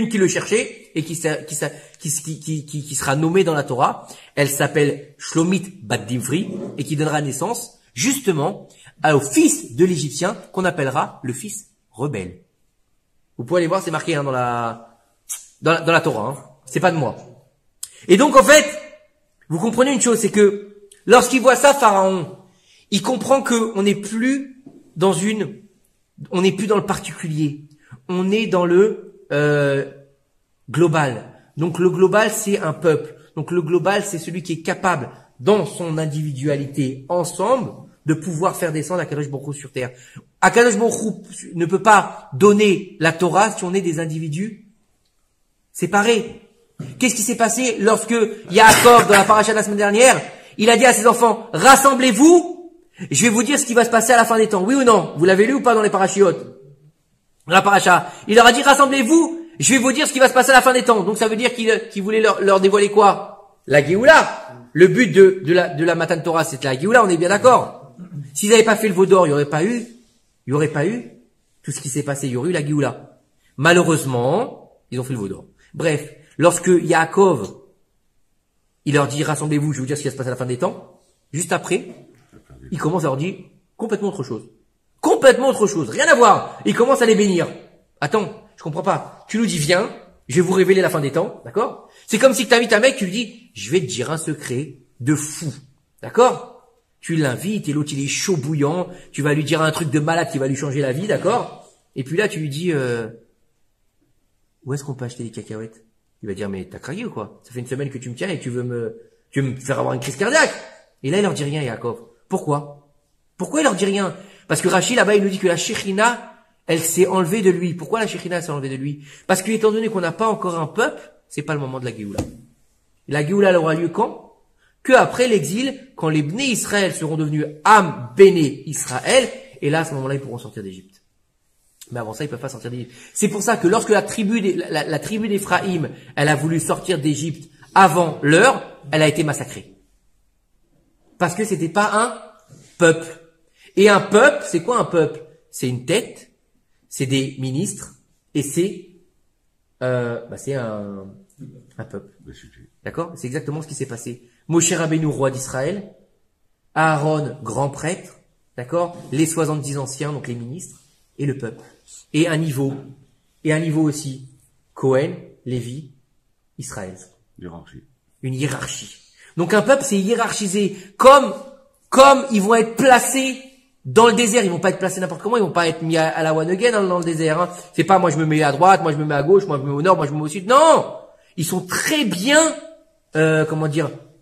qui le cherchait et qui sera nommée dans la Torah. Elle s'appelle Shlomit Bat Dimfri et qui donnera naissance, justement, au fils de l'Égyptien qu'on appellera le fils rebelle. Vous pouvez aller voir, c'est marqué, hein, dans la Torah, hein. C'est pas de moi. Et donc, en fait, vous comprenez une chose, c'est que lorsqu'il voit ça, Pharaon, il comprend que on n'est plus dans le particulier. On est dans le global. Donc le global, c'est un peuple. Donc le global, c'est celui qui est capable, dans son individualité, ensemble, de pouvoir faire descendre Akadosh Baruch Hu sur terre. Akadosh Baruch Hu ne peut pas donner la Torah si on est des individus séparés. Qu'est-ce qui s'est passé lorsque Yaakov, dans la paracha de la semaine dernière, il a dit à ses enfants, rassemblez-vous, je vais vous dire ce qui va se passer à la fin des temps. Oui ou non? Vous l'avez lu ou pas dans les parachiotes? Dans la paracha. Il leur a dit, rassemblez-vous, je vais vous dire ce qui va se passer à la fin des temps. Donc ça veut dire qu'il voulait leur dévoiler quoi? La Géoula. Le but de la Matan Torah, c'était la Géoula, on est bien d'accord. S'ils n'avaient pas fait le veau d'or, il n'y aurait pas eu tout ce qui s'est passé, il y aurait eu la Géoula. Malheureusement, ils ont fait le veau d'or. Bref, lorsque Yaakov, il leur dit, rassemblez-vous, je vais vous dire ce qui va se passer à la fin des temps, juste après, il commence à leur dire complètement autre chose. Complètement autre chose, rien à voir. Il commence à les bénir. Attends, je comprends pas. Tu nous dis viens, je vais vous révéler la fin des temps, d'accord? C'est comme si tu invites un mec, tu lui dis, je vais te dire un secret de fou, d'accord? Tu l'invites et l'autre il est chaud bouillant, tu vas lui dire un truc de malade qui va lui changer la vie, d'accord? Et puis là tu lui dis, où est-ce qu'on peut acheter des cacahuètes? Il va dire, mais t'as craqué ou quoi? Ça fait une semaine que tu me tiens et tu veux me faire avoir une crise cardiaque. Et là il leur dit rien, Yaakov. Pourquoi il leur dit rien? Parce que Rachid, là-bas, il nous dit que la Shekhinah, elle s'est enlevée de lui. Pourquoi la Shekhinah s'est enlevée de lui? Parce que, étant donné qu'on n'a pas encore un peuple, c'est pas le moment de la Géoula. La Géoula, elle aura lieu quand? Que après l'exil, quand les Bnei Israël seront devenus Am Béné Israël, et là, à ce moment-là, ils pourront sortir d'Égypte. Mais avant ça, ils peuvent pas sortir d'Égypte. C'est pour ça que lorsque la tribu d'Éphraïm, elle a voulu sortir d'Égypte avant l'heure, elle a été massacrée. Parce que c'était pas un peuple. Et un peuple, c'est quoi un peuple? C'est une tête, c'est des ministres, et c'est un peuple. D'accord? C'est exactement ce qui s'est passé. Moshe Rabbeinu, roi d'Israël, Aaron, grand prêtre, d'accord? Les 70 anciens, donc les ministres, et le peuple. Et un niveau aussi, Cohen, Lévi, Israël. Hiérarchie. Une hiérarchie. Donc un peuple, c'est hiérarchisé. Comme ils vont être placés dans le désert, ils vont pas être placés n'importe comment, ils vont pas être mis à la one again dans le désert, hein. C'est pas moi je me mets à droite, moi je me mets à gauche, moi je me mets au nord, moi je me mets au sud. Non! Ils sont très bien,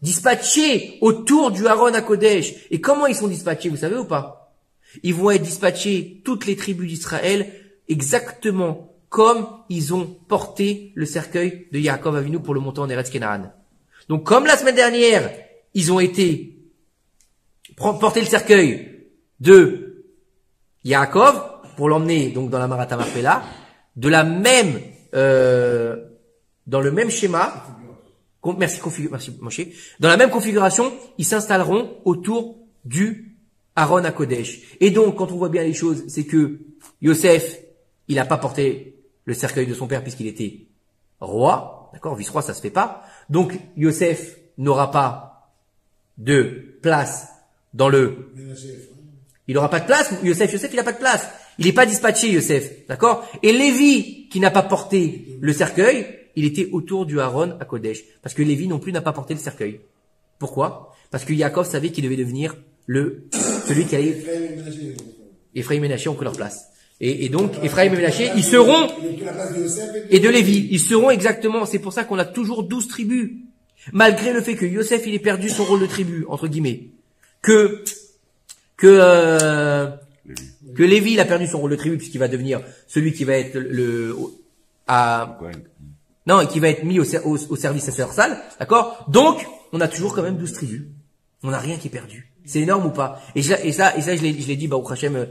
dispatchés autour du Aaron à Kodesh. Et comment ils sont dispatchés, vous savez ou pas? Ils vont être dispatchés, toutes les tribus d'Israël, exactement comme ils ont porté le cercueil de Yaakov Avinu pour le monter en Eretz Kenaan. Donc comme la semaine dernière, ils ont été porter le cercueil de Yaakov pour l'emmener donc dans la Marat Marpella, dans le même schéma, merci Moshe, dans la même configuration, ils s'installeront autour du Aaron à Kodesh. Et donc, quand on voit bien les choses, c'est que Yosef, il n'a pas porté le cercueil de son père puisqu'il était roi, d'accord, vice-roi, ça se fait pas. Donc, Yosef n'aura pas de place dans le... Il n'aura pas de place, Yosef, il n'a pas de place. Il n'est pas dispatché, Yosef, d'accord? Et Lévi, qui n'a pas porté le cercueil, il était autour du Aaron à Kodesh. Parce que Lévi non plus n'a pas porté le cercueil. Pourquoi? Parce que Yaakov savait qu'il devait devenir celui qui allait... Ephraim et Ménaché ont que leur place. Et donc, Ephraim et Ménaché, ils seront... Et de Lévi, ils seront exactement... C'est pour ça qu'on a toujours 12 tribus. Malgré le fait que Yosef, il ait perdu son rôle de tribu, entre guillemets. que Lévi il a perdu son rôle de tribu puisqu'il va devenir celui qui va être non, qui va être mis au service sacerdotal, d'accord? Donc, on a toujours quand même 12 tribus. On n'a rien qui est perdu. C'est énorme ou pas? Et ça, je l'ai dit, Baruch Hashem,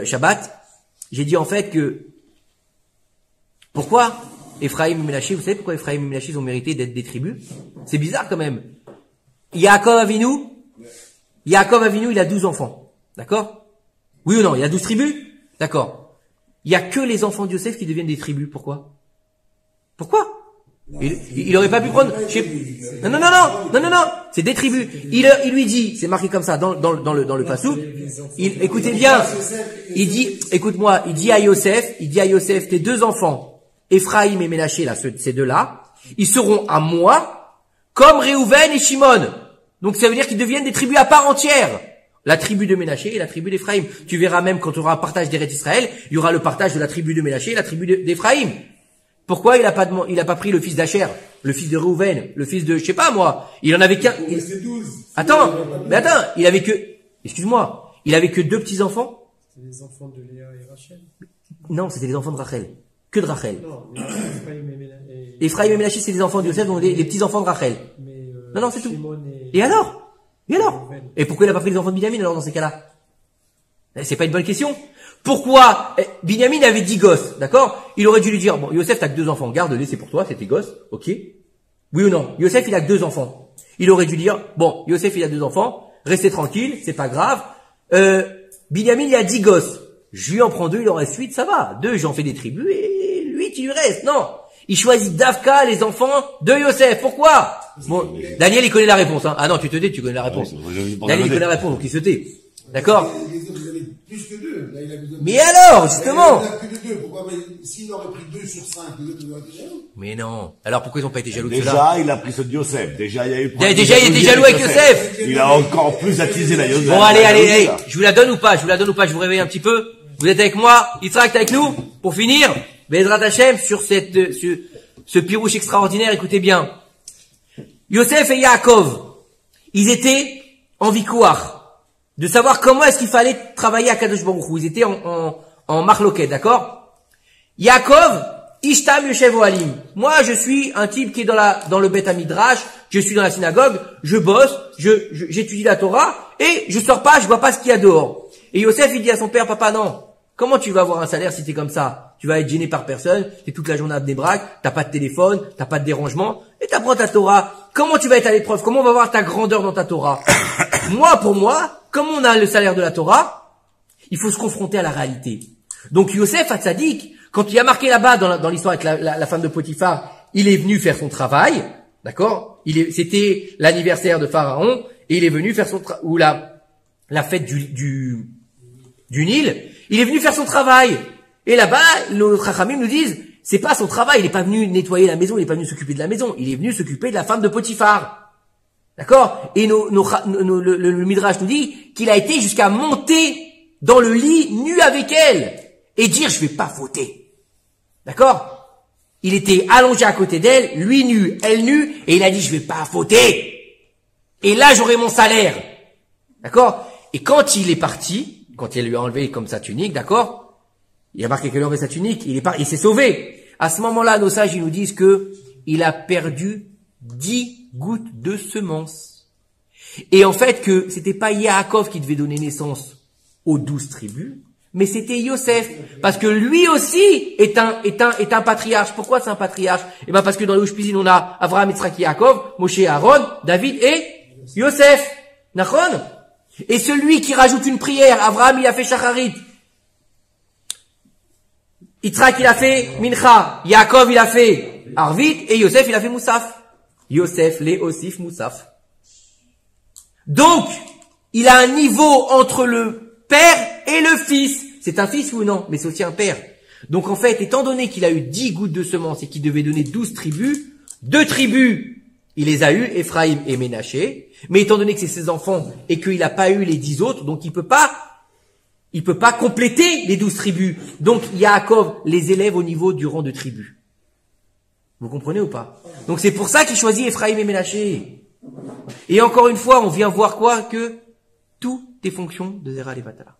Shabbat. J'ai dit en fait que, pourquoi Ephraim et Ménaché, vous savez pourquoi Ephraim et Ménaché ils ont mérité d'être des tribus? C'est bizarre quand même. Yaakov Avinu, il a 12 enfants. D'accord? Oui ou non? Il y a 12 tribus? D'accord. Il y a que les enfants de Yosef qui deviennent des tribus. Pourquoi? Il aurait pas pu prendre, non, c'est des tribus. Il lui dit, c'est marqué comme ça dans le passou. Écoutez bien. Il dit, écoute-moi, il dit à Yosef, tes deux enfants, Ephraim et Ménaché, là, ces deux-là, ils seront à moi, comme Réhouven et Shimon. Donc ça veut dire qu'ils deviennent des tribus à part entière. La tribu de Ménaché et la tribu d'Ephraim. Tu verras même quand tu auras un partage d'Eretz Israël, il y aura le partage de la tribu de Ménaché et la tribu d'Ephraim. Pourquoi il a pas pris le fils d'Asher, le fils de Réhouven, le fils de, je sais pas moi, il en avait qu'un. Attends, il avait que deux petits enfants. C'était les enfants de Léa et Rachel. Non, c'était les enfants de Rachel. Que de Rachel. Non, Ephraim et Ménaché, c'est les enfants de Yosef, donc les petits enfants de Rachel. Non, c'est tout. Et alors? Et pourquoi il a pas pris les enfants de Binyamin alors dans ces cas-là? C'est pas une bonne question. Pourquoi Binyamin avait 10 gosses, d'accord? Il aurait dû lui dire, bon, Yosef, t'as que 2 enfants, garde-les, c'est pour toi, c'est tes gosses, ok? Oui ou non? Yosef, il a que 2 enfants. Il aurait dû dire, bon, Yosef, il a 2 enfants, restez tranquille, c'est pas grave. Binyamin, il a 10 gosses. Je lui en prends 2, il en reste 8, ça va. 2, j'en fais des tribus, et 8, il lui reste. Non. Il choisit Davka, les enfants de Yosef. Pourquoi? Bon, Daniel, il connaît la réponse, hein. Ah non, tu te tais, tu connais la réponse. Daniel, il connaît la réponse, donc il se tait. D'accord? Plus que 2. Là, il a besoin de... Mais alors, justement. Il a que de 2. Pourquoi? S'il aurait pris 2 sur 5, les autres auraient été jaloux. Mais non. Alors pourquoi ils ont pas été jaloux de cela? Déjà, il a pris ceux de Yosef. Déjà, il y a eu... Déjà, il était jaloux avec Yosef. Il a encore plus attisé la Yosef. Bon, allez, je vous la donne ou pas? Je vous réveille un petit peu. Vous êtes avec moi? Yitzhak, t'es avec nous? Pour finir, Bezrat Hashem, sur ce pirouche extraordinaire, écoutez bien. Yosef et Yaakov, ils étaient en victoire. De savoir comment est-ce qu'il fallait travailler à Kadosh Baruch Hu. Ils étaient en marloquet, d'accord? Yaakov, Ishtam Yoshev Ohalim. Moi, je suis un type qui est dans le Beth Midrash, je suis dans la synagogue, je bosse, j'étudie la Torah, et je sors pas, je vois pas ce qu'il y a dehors. Et Yosef, il dit à son père, papa, non. Comment tu vas avoir un salaire si t'es comme ça? Tu vas être gêné par personne, t'es toute la journée à Bnei-Brak, t'as pas de téléphone, t'as pas de dérangement, et t'apprends ta Torah. Comment tu vas être à l'épreuve? Comment on va voir ta grandeur dans ta Torah? Pour moi, comme on a le salaire de la Torah, il faut se confronter à la réalité. Donc Yosef Hatzadik, quand il y a marqué là-bas dans l'histoire avec la femme de Potiphar, il est venu faire son travail, d'accord? C'était l'anniversaire de Pharaon, et il est venu faire ou la fête du Nil, il est venu faire son travail. Et là-bas, nos Chachamim nous disent, c'est pas son travail, il est pas venu nettoyer la maison, il est pas venu s'occuper de la maison, il est venu s'occuper de la femme de Potiphar. D'accord? Et le Midrash nous dit qu'il a été jusqu'à monter dans le lit nu avec elle et dire je vais pas fauter. D'accord? Il était allongé à côté d'elle, lui nu, elle nue, et il a dit je vais pas fauter. Et là j'aurai mon salaire. D'accord? Et quand il est parti, quand elle lui a enlevé comme sa tunique, d'accord? Il a marqué qu'elle a enlevé sa tunique, il s'est sauvé. À ce moment-là, nos sages, ils nous disent que il a perdu 10 gouttes de semence. Et en fait, que c'était pas Yaakov qui devait donner naissance aux 12 tribus, mais c'était Yosef. Parce que lui aussi est un patriarche. Pourquoi c'est un patriarche? Eh ben, parce que dans le Ushpizin, on a Avraham, Yitzhak, Yaakov, Moshe, Aaron, David et Yosef. Nachon? Et celui qui rajoute une prière, Avraham, il a fait Shacharit. Yitzhak, il a fait Mincha. Yaakov, il a fait Arvit. Et Yosef, il a fait Moussaf. Yosef, Léosif, Moussaf. Donc, il a un niveau entre le père et le fils. C'est un fils ou non? Mais c'est aussi un père. Donc, en fait, étant donné qu'il a eu 10 gouttes de semences et qu'il devait donner 12 tribus, 2 tribus, il les a eu, Ephraim et Ménaché. Mais étant donné que c'est ses enfants et qu'il n'a pas eu les 10 autres, donc il peut pas compléter les 12 tribus. Donc, Yaakov les élève au niveau du rang de tribu. Vous comprenez ou pas? Donc, c'est pour ça qu'il choisit Ephraim et Ménaché. Et encore une fois, on vient voir quoi? Que Tout est fonction de Zera Levatala.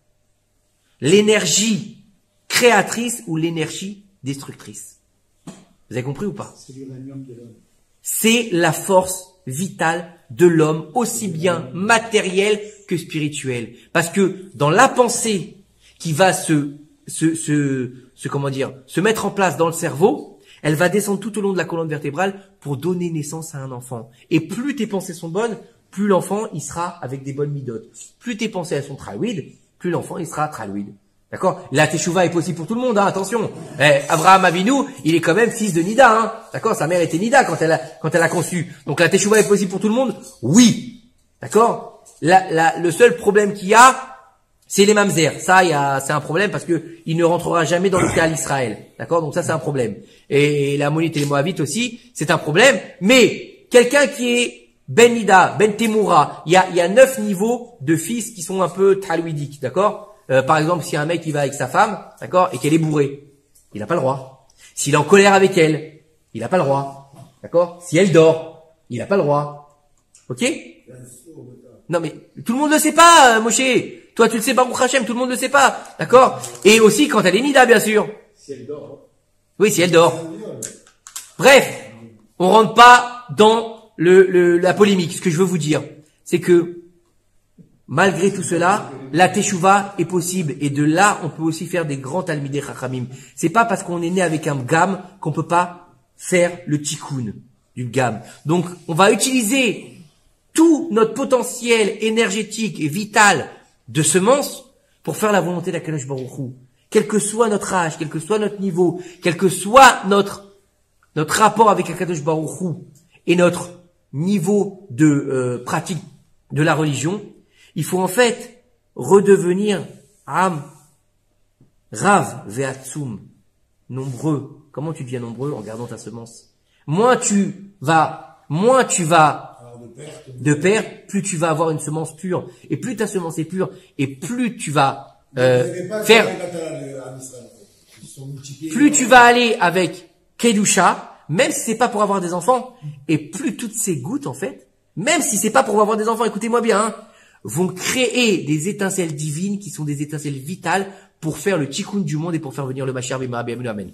L'énergie créatrice ou l'énergie destructrice. Vous avez compris ou pas? C'est l'uranium de l'homme. C'est la force vitale de l'homme, aussi bien matérielle que spirituelle. Parce que dans la pensée qui va se mettre en place dans le cerveau, elle va descendre tout au long de la colonne vertébrale pour donner naissance à un enfant. Et plus tes pensées sont bonnes, plus l'enfant, il sera avec des bonnes midotes. Plus tes pensées, elles sont tralouides, plus l'enfant, il sera tralouide. D'accord? La teshuva est possible pour tout le monde, hein, attention. Abraham Avinu, il est quand même fils de Nida, hein. D'accord? Sa mère était Nida quand elle a conçu. Donc la teshuva est possible pour tout le monde? Oui. D'accord? Le seul problème qu'il y a, c'est les mamzer. Ça, c'est un problème parce que il ne rentrera jamais dans le cas d'Israël. D'accord? Donc ça, c'est un problème. Et la Ammonite et les Moabites aussi, c'est un problème. Mais quelqu'un qui est Ben Nida, Ben Temura, il y a 9 niveaux de fils qui sont un peu talouidiques. D'accord? Par exemple, si un mec qui va avec sa femme, d'accord, et qu'elle est bourrée, il n'a pas le droit. S'il est en colère avec elle, il n'a pas le droit. D'accord? Si elle dort, il n'a pas le droit. Ok? Non mais tout le monde ne le sait pas, Moshe. Toi tu le sais pas, Baruch Hashem, tout le monde ne le sait pas. D'accord? Et aussi quand elle est Nida, bien sûr. Si elle dort. Oui, si elle dort. Bref, on rentre pas dans la polémique. Ce que je veux vous dire, c'est que malgré tout cela, la teshuva est possible et de là, on peut aussi faire des grands talmidei chachamim. C'est pas parce qu'on est né avec un gam qu'on peut pas faire le tikkun du gam. Donc, on va utiliser tout notre potentiel énergétique et vital de semence pour faire la volonté d'Akadosh Baruch Hu. Quel que soit notre âge, quel que soit notre niveau, quel que soit notre rapport avec Akadosh Baruch Hu et notre niveau de pratique de la religion, il faut en fait redevenir Am, Rav, Ve'atsum, nombreux. Comment tu deviens nombreux en gardant ta semence? Moins tu vas de perte, plus tu vas avoir une semence pure. Et plus ta semence est pure, et plus tu vas plus tu vas aller avec Kedusha, même si c'est pas pour avoir des enfants, et plus toutes ces gouttes, en fait, même si c'est pas pour avoir des enfants, écoutez-moi bien, hein, vont créer des étincelles divines qui sont des étincelles vitales pour faire le tikkun du monde et pour faire venir le Mashiach B'Ma'ah B'Yaminu. Amen.